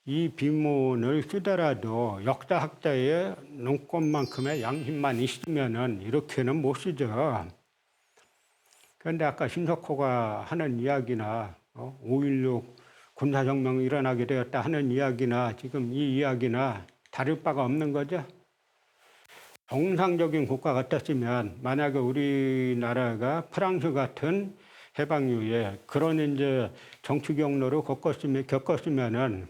이 비문을 쓰더라도 역사학자의 눈꽃만큼의 양심만 있으면은 이렇게는 못 쓰죠. 그런데 아까 신석호가 하는 이야기나 5.16 군사혁명이 일어나게 되었다 하는 이야기나 지금 이 이야기나 다를 바가 없는 거죠. 정상적인 국가 같았으면 만약에 우리나라가 프랑스 같은 해방 이후에 그런 이제 정치 경로를 겪었으면은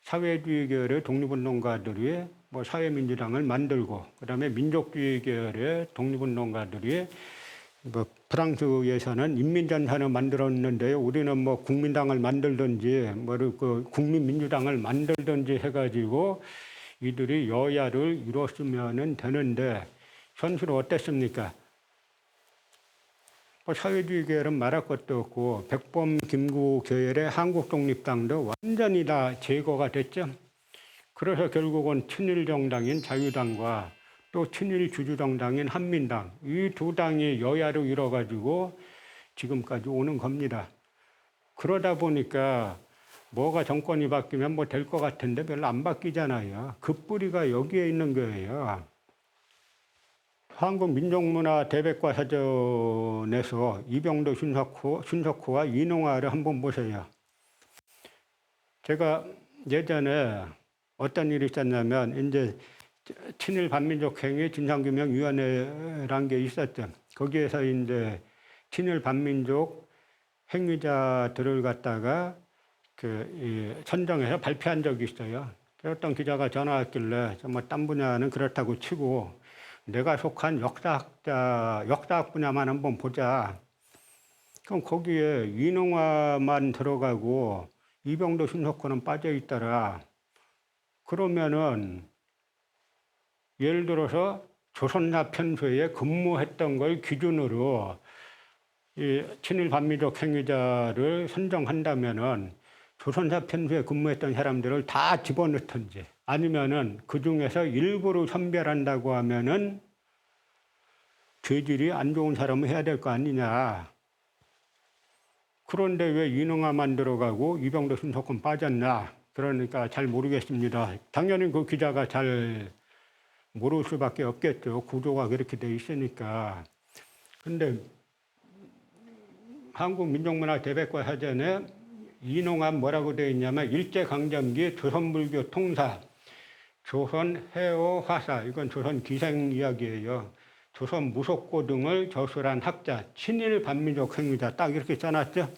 사회주의 계열의 독립운동가들이 뭐 사회민주당을 만들고, 그다음에 민족주의 계열의 독립운동가들이 뭐 프랑스에서는 인민전선을 만들었는데요. 우리는 뭐 국민당을 만들든지 그 국민민주당을 만들든지 해가지고 이들이 여야를 이뤘으면 되는데 현실은 어땠습니까? 사회주의 계열은 말할 것도 없고 백범 김구 계열의 한국독립당도 완전히 다 제거가 됐죠. 그래서 결국은 친일 정당인 자유당과 또 친일 주주정당인 한민당, 이 두 당이 여야를 이뤄가지고 지금까지 오는 겁니다. 그러다 보니까 뭐가 정권이 바뀌면 뭐 될 것 같은데 별로 안 바뀌잖아요. 그 뿌리가 여기에 있는 거예요. 한국민족문화 대백과사전에서 이병도 신석호와 이농화를 한번 보세요. 제가 예전에 어떤 일이 있었냐면 이제 친일 반민족 행위 진상규명위원회라는 게 있었죠. 거기에서 이제 친일 반민족 행위자들을 갖다가 선정해서 발표한 적이 있어요. 어떤 기자가 전화 왔길래 정말 딴 분야는 그렇다고 치고 내가 속한 역사학 분야만 한번 보자. 그럼 거기에 이농화만 들어가고 이병도 신석호는 빠져 있더라. 그러면은 예를 들어서 조선사 편소에 근무했던 걸 기준으로 이 친일 반민족 행위자를 선정한다면은 조선사 편소에 근무했던 사람들을 다 집어넣든지 아니면은 그 중에서 일부를 선별한다고 하면은 죄질이 안 좋은 사람을 해야 될 거 아니냐. 그런데 왜 이능화만 들어가고 이병도 신석호는 빠졌나? 그러니까 잘 모르겠습니다. 당연히 그 기자가 잘 모를 수밖에 없겠죠. 구조가 그렇게 돼 있으니까. 근데 한국민족문화 대백과사전에 이농한 뭐라고 되어 있냐면 일제강점기 조선불교 통사, 조선 해오 화사, 이건 조선 기생 이야기예요. 조선 무속고 등을 저술한 학자, 친일 반민족 행위자, 딱 이렇게 써놨죠.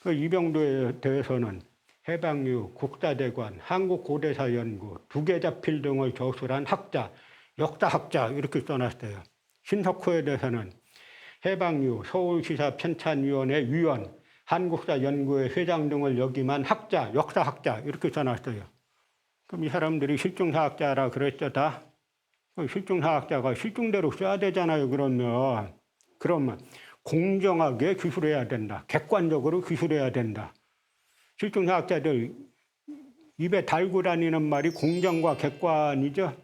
그 이병도에 대해서는 해방 이후 국사대관, 한국고대사연구, 두계자필 등을 저술한 학자, 역사학자 이렇게 써놨어요. 신석호에 대해서는 해방 이후 서울시사 편찬위원회 위원, 한국사연구회 회장 등을 역임한 학자, 역사학자 이렇게 써놨어요. 그럼 이 사람들이 실종사학자라 그랬죠 다? 실종사학자가 실종대로 써야 되잖아요. 그러면 공정하게 기술해야 된다. 객관적으로 기술해야 된다. 실종사학자들 입에 달고 다니는 말이 공정과 객관이죠.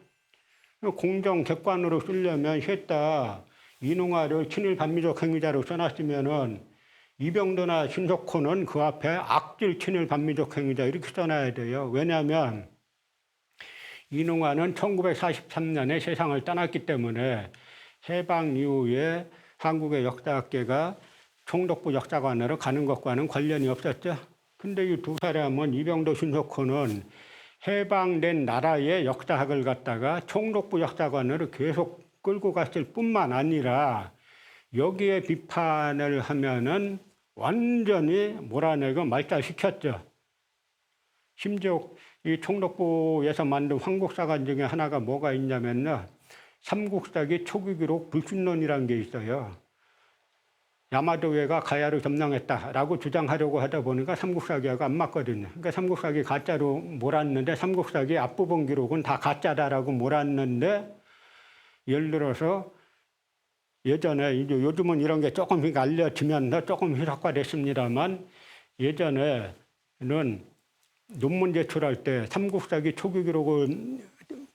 공정, 객관으로 쓰려면 셋다 이농화를 친일 반미적 행위자로 써놨으면은 이병도나 신석호는 그 앞에 악질 친일 반미적 행위자 이렇게 써놔야 돼요. 왜냐하면 이농화는 1943년에 세상을 떠났기 때문에 해방 이후에 한국의 역사학계가 총독부 역사관으로 가는 것과는 관련이 없었죠. 근데 이 두 사람은 이병도, 신석호는 해방된 나라의 역사학을 갖다가 총독부 역사관으로 계속 끌고 갔을 뿐만 아니라 여기에 비판을 하면은 완전히 몰아내고 말살시켰죠. 심지어 이 총독부에서 만든 황국사관 중에 하나가 뭐가 있냐면요. 삼국사기 초기 기록 불신론이라는 게 있어요. 야마도회가 가야를 점령했다라고 주장하려고 하다 보니까 삼국사기하고 안 맞거든요. 그러니까 삼국사기 가짜로 몰았는데 삼국사기 앞부분 기록은 다 가짜다라고 몰았는데 예를 들어서 예전에 이제 요즘은 이런 게 조금씩 알려지면서 조금 희석화됐습니다만 예전에는 논문 제출할 때 삼국사기 초기 기록을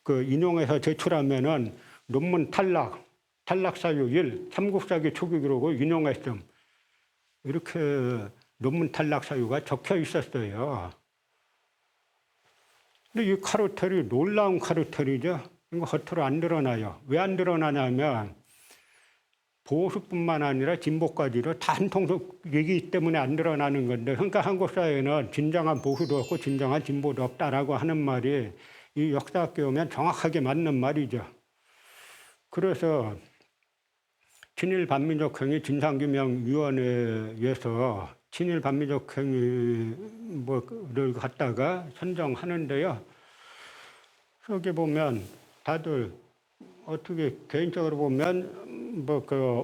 인용해서 제출하면은 논문 탈락 사유 1, 삼국사기 초기 기록을 인용했음. 이렇게 논문 탈락 사유가 적혀 있었어요. 근데 이 카루텔이 놀라운 카루텔이죠. 이거 겉으로 안 드러나요. 왜 안 드러나냐면 보수뿐만 아니라 진보까지도 다 한 통속이기 때문에 안 드러나는 건데, 그러니까 한국 사회에는 진정한 보수도 없고 진정한 진보도 없다라고 하는 말이 이 역사학교에 오면 정확하게 맞는 말이죠. 그래서 친일 반민족 행위 진상규명위원회에서 친일 반민족 행위를 갖다가 선정하는데요. 여기 보면 다들 어떻게 개인적으로 보면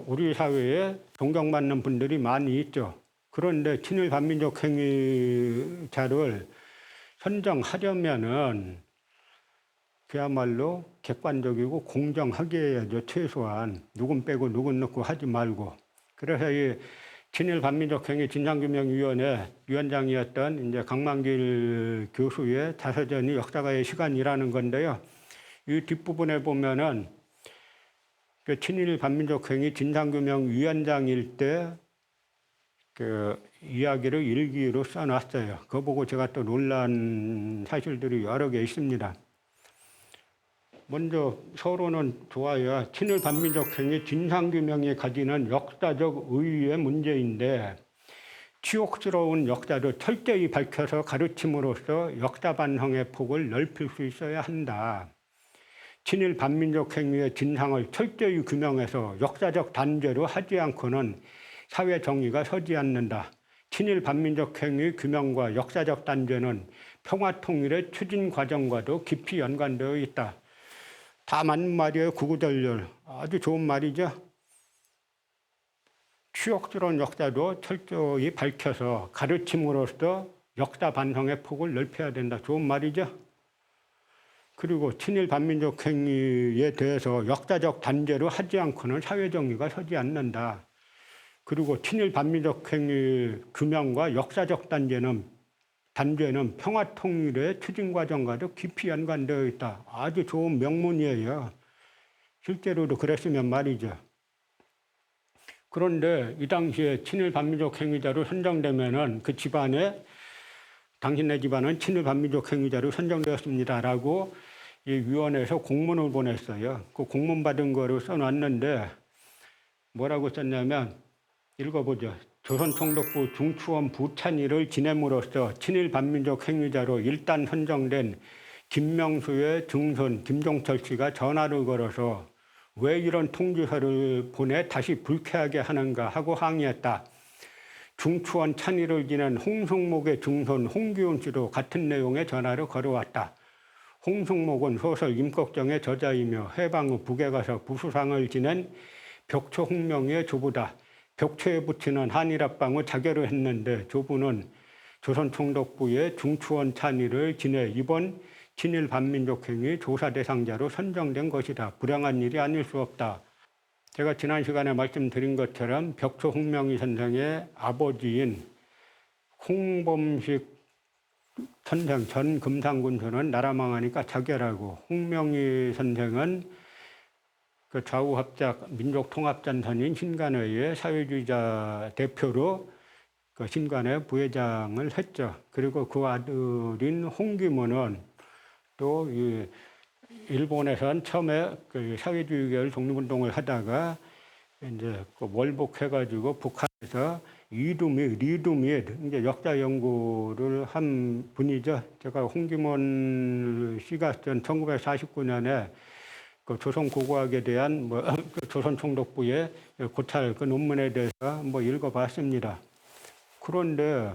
우리 사회에 존경받는 분들이 많이 있죠. 그런데 친일 반민족 행위자를 선정하려면은 그야말로 객관적이고 공정하게 해야죠. 최소한 누군 빼고 누군 넣고 하지 말고. 그래서 이 친일 반민족 행위 진상규명위원회 위원장이었던 이제 강만길 교수의 자서전이 역사가의 시간이라는 건데요. 이 뒷부분에 보면은 그 친일 반민족 행위 진상규명위원장일 때 그 이야기를 일기로 써놨어요. 그거 보고 제가 또 놀란 사실들이 여러 개 있습니다. 먼저 서로는 좋아요. 친일 반민족 행위 진상규명이 가지는 역사적 의의의 문제인데 치욕스러운 역사도 철저히 밝혀서 가르침으로써 역사 반성의 폭을 넓힐 수 있어야 한다. 친일 반민족 행위의 진상을 철저히 규명해서 역사적 단죄로 하지 않고는 사회 정의가 서지 않는다. 친일 반민족 행위 규명과 역사적 단죄는 평화 통일의 추진 과정과도 깊이 연관되어 있다. 다 맞는 말이에요. 구구절절. 아주 좋은 말이죠. 추억스러운 역사도 철저히 밝혀서 가르침으로써 역사 반성의 폭을 넓혀야 된다. 좋은 말이죠. 그리고 친일 반민족 행위에 대해서 역사적 단죄로 하지 않고는 사회정의가 서지 않는다. 그리고 친일 반민족 행위 규명과 역사적 단죄는 평화 통일의 추진 과정과도 깊이 연관되어 있다. 아주 좋은 명문이에요. 실제로도 그랬으면 말이죠. 그런데 이 당시에 친일 반민족 행위자로 선정되면은 그 집안에 당신네 집안은 친일 반민족 행위자로 선정되었습니다라고 이 위원회에서 공문을 보냈어요. 그 공문 받은 거를 써놨는데 뭐라고 썼냐면 읽어보죠. 조선총독부 중추원 부찬일을 지냄으로써 친일 반민족 행위자로 일단 선정된 김명수의 증손 김종철 씨가 전화를 걸어서 왜 이런 통지서를 보내 다시 불쾌하게 하는가 하고 항의했다. 중추원 찬일을 지낸 홍승목의 증손 홍기훈 씨도 같은 내용의 전화를 걸어왔다. 홍승목은 소설 임꺽정의 저자이며 해방 후 북에 가서 부수상을 지낸 벽초 홍명의 조부다. 벽초에 붙이는 한일합방을 자결을 했는데 조부는 조선총독부의 중추원 찬일을 지내 이번 친일 반민족행위 조사 대상자로 선정된 것이다. 불행한 일이 아닐 수 없다. 제가 지난 시간에 말씀드린 것처럼 벽초 홍명희 선생의 아버지인 홍범식 선생 전 금산군수는 나라 망하니까 자결하고, 홍명희 선생은 그 좌우합작 민족통합전선인 신간회의 사회주의자 대표로 그 신간회 부회장을 했죠. 그리고 그 아들인 홍기문은 또 이 일본에선 처음에 그 사회주의계열 독립운동을 하다가 이제 그 월북해가지고 북한에서 리두밋 이제 역사 연구를 한 분이죠. 제가 홍기문 씨가 1949년에 그 조선 고고학에 대한 그 조선 총독부의 고찰 그 논문에 대해서 읽어봤습니다. 그런데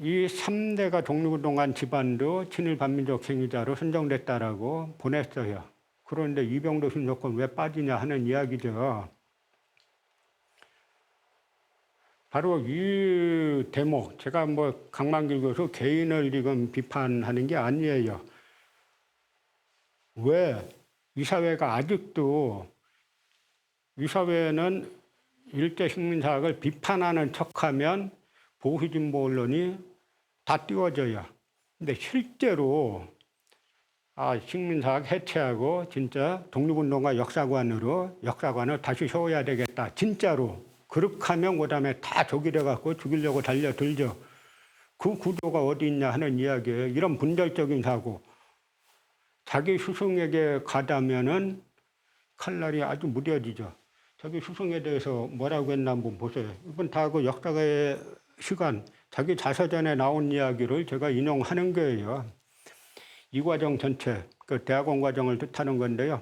이 3대가 독립운동한 집안도 친일 반민족 행위자로 선정됐다라고 보냈어요. 그런데 이병도 신석은 왜 빠지냐 하는 이야기죠. 바로 이 대목, 제가 강만길 교수 개인을 지금 비판하는 게 아니에요. 왜 이 사회가 아직도, 이 사회는 일제 식민사학을 비판하는 척하면 보수진보 언론이 다 띄워져요. 근데 실제로 식민사학 해체하고 진짜 독립운동가 역사관을 다시 세워야 되겠다. 진짜로. 그렇게 하면 그다음에 다 적이 돼갖고 죽이려고 달려들죠. 그 구조가 어디 있냐 하는 이야기예요. 이런 분절적인 사고. 자기 스승에게 가다면은 칼날이 아주 무뎌지죠. 자기 스승에 대해서 뭐라고 했나 한번 보세요. 이번 다 그 역사의 시간, 자기 자서전에 나온 이야기를 제가 인용하는 거예요. 이 과정 전체, 그 대학원 과정을 뜻하는 건데요.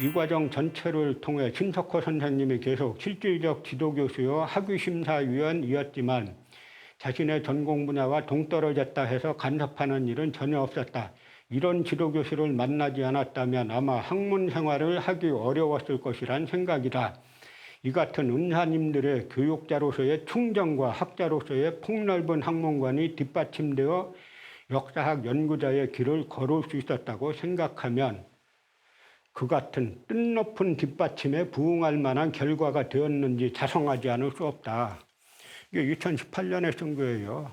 이 과정 전체를 통해 신석호 선생님이 계속 실질적 지도교수요 학위심사위원이었지만 자신의 전공 분야와 동떨어졌다 해서 간섭하는 일은 전혀 없었다. 이런 지도교수를 만나지 않았다면 아마 학문 생활을 하기 어려웠을 것이란 생각이다. 이 같은 은사님들의 교육자로서의 충정과 학자로서의 폭넓은 학문관이 뒷받침되어 역사학 연구자의 길을 걸을 수 있었다고 생각하면 그 같은 뜻높은 뒷받침에 부응할 만한 결과가 되었는지 자성하지 않을 수 없다. 이게 2018년에 쓴 거예요.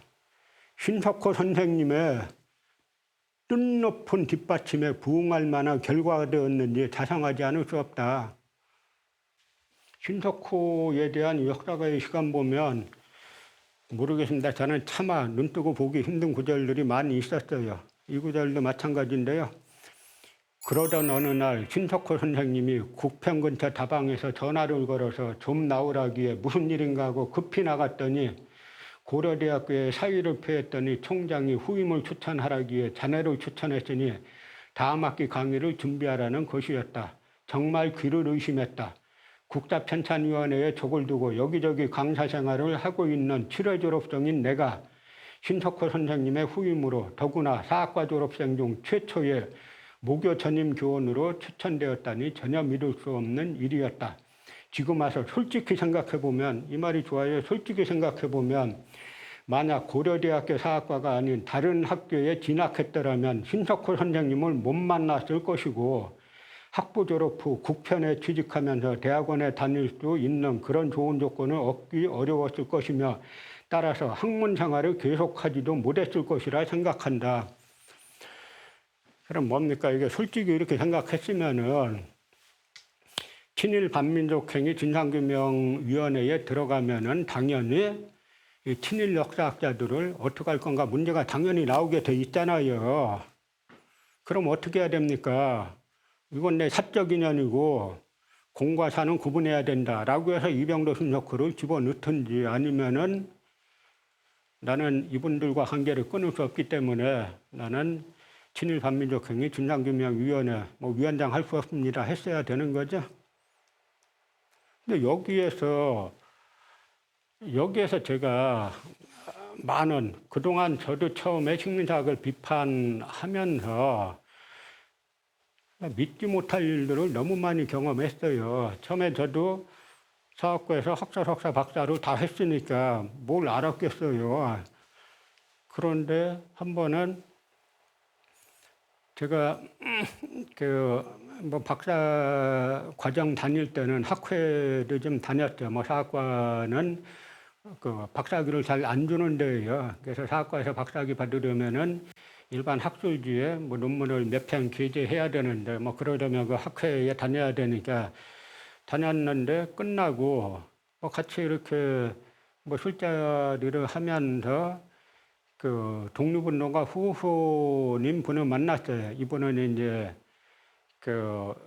신석호 선생님의 뜻높은 뒷받침에 부응할 만한 결과가 되었는지 자성하지 않을 수 없다. 신석호에 대한 역사가의 시간 보면 모르겠습니다. 저는 차마 눈뜨고 보기 힘든 구절들이 많이 있었어요. 이 구절도 마찬가지인데요. 그러던 어느 날 신석호 선생님이 국평 근처 다방에서 전화를 걸어서 좀 나오라기에 무슨 일인가 하고 급히 나갔더니 고려대학교에 사의를 표했더니 총장이 후임을 추천하라기에 자네를 추천했으니 다음 학기 강의를 준비하라는 것이었다. 정말 귀를 의심했다. 국사편찬위원회에 족을 두고 여기저기 강사 생활을 하고 있는 7회 졸업생인 내가 신석호 선생님의 후임으로 더구나 사학과 졸업생 중 최초의 모교 전임 교원으로 추천되었다니 전혀 믿을 수 없는 일이었다. 지금 와서 솔직히 생각해보면, 이 말이 좋아요. 솔직히 생각해보면 만약 고려대학교 사학과가 아닌 다른 학교에 진학했더라면 신석호 선생님을 못 만났을 것이고 학부 졸업 후 국편에 취직하면서 대학원에 다닐 수 있는 그런 좋은 조건을 얻기 어려웠을 것이며 따라서 학문 생활을 계속하지도 못했을 것이라 생각한다. 그럼 뭡니까? 이게 솔직히 이렇게 생각했으면은 친일 반민족행위 진상규명위원회에 들어가면은 당연히 이 친일 역사학자들을 어떻게 할 건가 문제가 당연히 나오게 돼 있잖아요. 그럼 어떻게 해야 됩니까? 이건 내 사적 인연이고 공과 사는 구분해야 된다라고 해서 이병도 신석호를 집어넣든지 아니면은 나는 이분들과 관계를 끊을 수 없기 때문에 나는 친일 반민족행위 진상규명위원회 위원장 할 수 없습니다 했어야 되는 거죠. 근데 여기에서 제가 많은 그동안 저도 처음에 식민사학을 비판하면서 믿지 못할 일들을 너무 많이 경험했어요. 처음에 저도 사학과에서 학사, 석사, 박사로 다 했으니까 뭘 알았겠어요. 그런데 한 번은 제가 박사 과정 다닐 때는 학회를 좀 다녔죠. 사학과는 박사학위를 잘 안 주는 데예요. 그래서 사학과에서 박사학위 받으려면은 일반 학술지에 논문을 몇 편 게재해야 되는데 그러려면 그 학회에 다녀야 되니까 다녔는데 끝나고 같이 이렇게 술자리를 하면서 독립운동가 후손인 분을 만났어요. 이분은 이제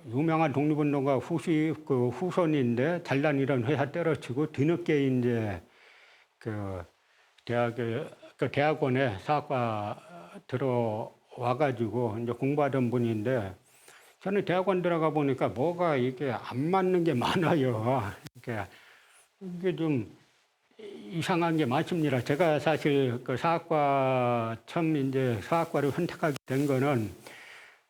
유명한 독립운동가 후손인데 잘난 이런 회사 때려치고 뒤늦게 이제 대학원에 사학과 들어와가지고 이제 공부하던 분인데, 저는 대학원 들어가 보니까 뭐가 이게 안 맞는 게 많아요. 이게 좀 이상한 게 많습니다. 제가 사실 처음 이제 사학과를 선택하게 된 거는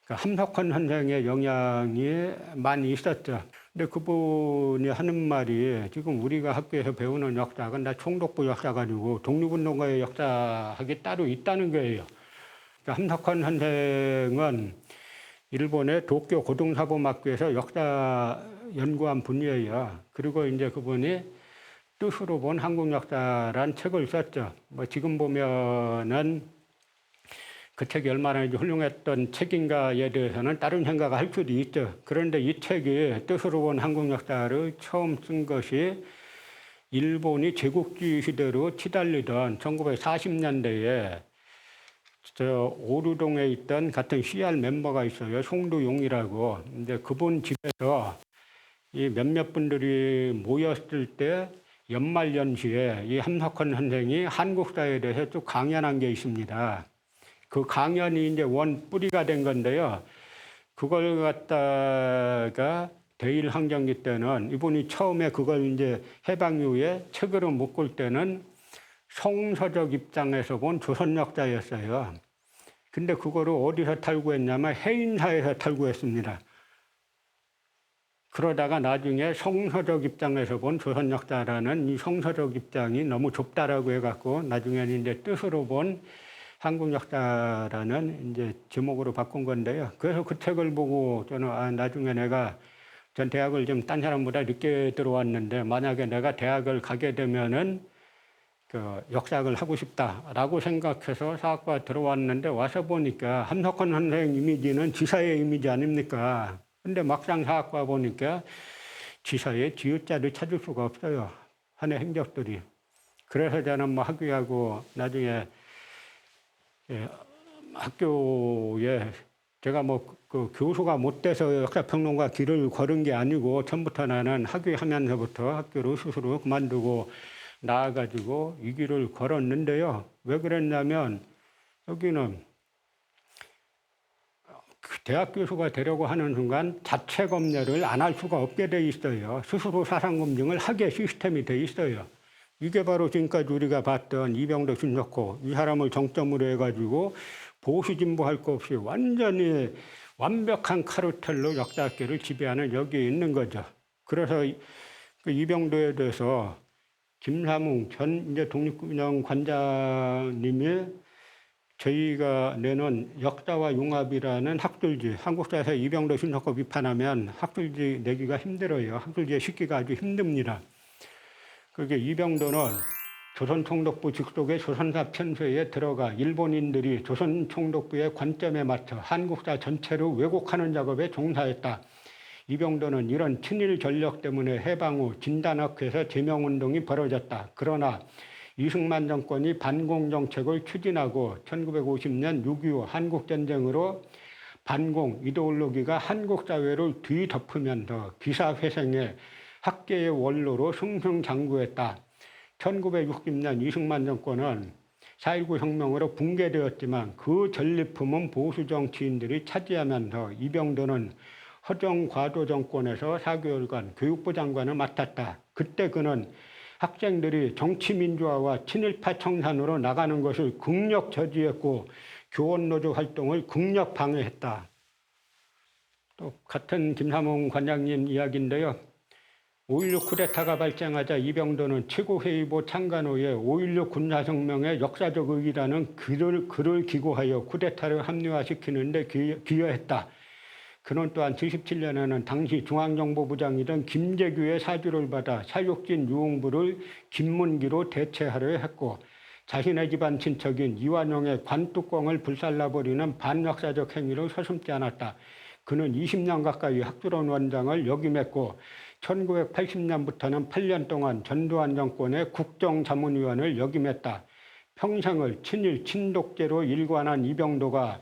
함석헌 선생의 영향이 많이 있었죠. 근데 그분이 하는 말이, 지금 우리가 학교에서 배우는 역사가 나 총독부 역사 가지고 독립운동가의 역사학이 따로 있다는 거예요. 함석헌 선생은 일본의 도쿄 고등사범학교에서 역사 연구한 분이에요. 그리고 이제 그분이 뜻으로 본 한국 역사란 책을 썼죠. 지금 보면은 그 책이 얼마나 훌륭했던 책인가에 대해서는 다른 생각을 할 수도 있죠. 그런데 이 책이 뜻으로 본 한국 역사를 처음 쓴 것이 일본이 제국주의 시대로 치달리던 1940년대에 오류동에 있던 같은 CR 멤버가 있어요. 송두용이라고. 근데 그분 집에서 이 몇몇 분들이 모였을 때 연말연시에 이 함석헌 선생이 한국사에 대해서 쭉 강연한 게 있습니다. 그 강연이 이제 원 뿌리가 된 건데요. 그걸 갖다가 대일항쟁기 때는 이분이 처음에 그걸 이제 해방 이후에 책으로 묶을 때는 성서적 입장에서 본 조선 역사였어요. 근데 그거를 어디서 탈구했냐면 해인사에서 탈구했습니다. 그러다가 나중에 성서적 입장에서 본 조선 역사라는 이 성서적 입장이 너무 좁다라고 해갖고 나중에는 이제 뜻으로 본 한국 역사라는 이제 제목으로 바꾼 건데요. 그래서 그 책을 보고 저는 나중에 전 대학을 좀 딴 사람보다 늦게 들어왔는데 만약에 내가 대학을 가게 되면은 역사학을 하고 싶다라고 생각해서 사학과 들어왔는데 와서 보니까 함석헌 선생 이미지는 지사의 이미지 아닙니까? 근데 막상 사학과 보니까 지사의 지읒자를 찾을 수가 없어요. 한해 행적들이. 그래서 저는 학위하고 나중에 학교에 제가 교수가 못 돼서 역사평론가 길을 걸은 게 아니고 처음부터 나는 학위하면서부터 학교를 스스로 그만두고 나와가지고 이 길을 걸었는데요. 왜 그랬냐면 여기는 대학 교수가 되려고 하는 순간 자체 검열을 안 할 수가 없게 돼 있어요. 스스로 사상 검증을 하게 시스템이 돼 있어요. 이게 바로 지금까지 우리가 봤던 이병도 신석호 이 사람을 정점으로 해가지고 보수 진보할 것 없이 완전히 완벽한 카르텔로 역사학계를 지배하는 여기에 있는 거죠. 그래서 이병도에 대해서 김삼웅 전 이제 독립운영 관장님이 저희가 내는 역사와 융합이라는 학술지, 한국사에서 이병도 신석호 비판하면 학술지 내기가 힘들어요. 학술지에 싣기가 아주 힘듭니다. 그게 이병도는 조선총독부 직속의 조선사 편서에 들어가 일본인들이 조선총독부의 관점에 맞춰 한국사 전체를 왜곡하는 작업에 종사했다. 이병도는 이런 친일 전력 때문에 해방 후 진단학회에서 제명운동이 벌어졌다. 그러나 이승만 정권이 반공정책을 추진하고 1950년 6.25 한국전쟁으로 반공 이데올로기가 한국사회를 뒤덮으면서 기사회생에 학계의 원로로 승승장구했다. 1960년 이승만 정권은 4.19 혁명으로 붕괴되었지만 그 전리품은 보수 정치인들이 차지하면서 이병도는 허정과도 정권에서 4개월간 교육부 장관을 맡았다. 그때 그는 학생들이 정치민주화와 친일파 청산으로 나가는 것을 극력 저지했고 교원노조 활동을 극력 방해했다. 또 같은 김삼웅 관장님 이야기인데요. 5.16 쿠데타가 발생하자 이병도는 최고회의보 창간호에 5.16 군사혁명의 역사적 의의라는 글을 기고하여 쿠데타를 합리화시키는 데 기여했다. 그는 또한 77년에는 당시 중앙정보부장이던 김재규의 사주를 받아 사육진 유흥부를 김문기로 대체하려 했고, 자신의 집안 친척인 이완용의 관뚜껑을 불살라버리는 반역사적 행위를 서슴지 않았다. 그는 20년 가까이 학술원 원장을 역임했고 1980년부터는 8년 동안 전두환 정권의 국정자문위원을 역임했다. 평생을 친일 친독재로 일관한 이병도가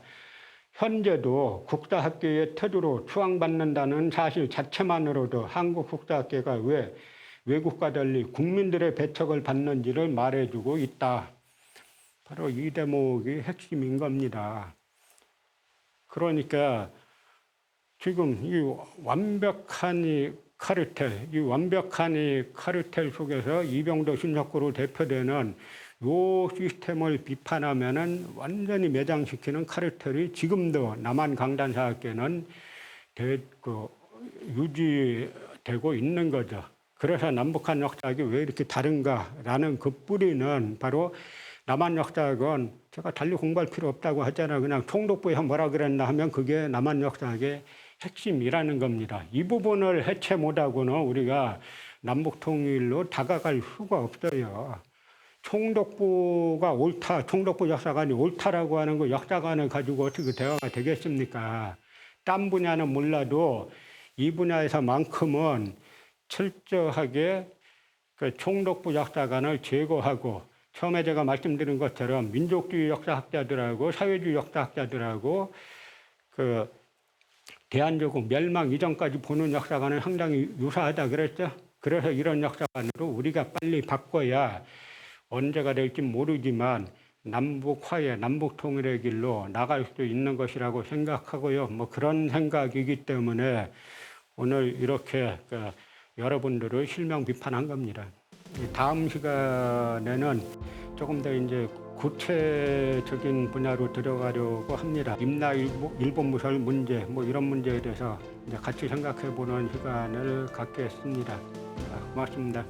현재도 국사학계의 태도로 추앙받는다는 사실 자체만으로도 한국 국사학계가 왜 외국과 달리 국민들의 배척을 받는지를 말해주고 있다. 바로 이 대목이 핵심인 겁니다. 그러니까 지금 이 완벽한 카르텔 속에서 이병도 신석구로 대표되는 요 시스템을 비판하면은 완전히 매장시키는 카르텔이 지금도 남한 강단사학계는 유지되고 있는 거죠. 그래서 남북한 역사학이 왜 이렇게 다른가라는 그 뿌리는 바로 남한 역사학은 제가 달리 공부할 필요 없다고 하잖아요. 그냥 총독부에서 뭐라 그랬나 하면 그게 남한 역사학의 핵심이라는 겁니다. 이 부분을 해체 못하고는 우리가 남북 통일로 다가갈 수가 없어요. 총독부가 옳다, 총독부 역사관이 옳다라고 하는 거 역사관을 가지고 어떻게 대화가 되겠습니까? 딴 분야는 몰라도 이 분야에서만큼은 철저하게 그 총독부 역사관을 제거하고, 처음에 제가 말씀드린 것처럼 민족주의 역사학자들하고 사회주의 역사학자들하고 그 대한제국 멸망 이전까지 보는 역사관은 상당히 유사하다 그랬죠. 그래서 이런 역사관으로 우리가 빨리 바꿔야 언제가 될지 모르지만 남북 화해, 남북 통일의 길로 나갈 수 있는 것이라고 생각하고요. 뭐 그런 생각이기 때문에 오늘 이렇게 여러분들을 실명 비판한 겁니다. 다음 시간에는 조금 더 이제 구체적인 분야로 들어가려고 합니다. 임나 일본 무설 문제, 뭐 이런 문제에 대해서 이제 같이 생각해보는 시간을 갖겠습니다. 고맙습니다.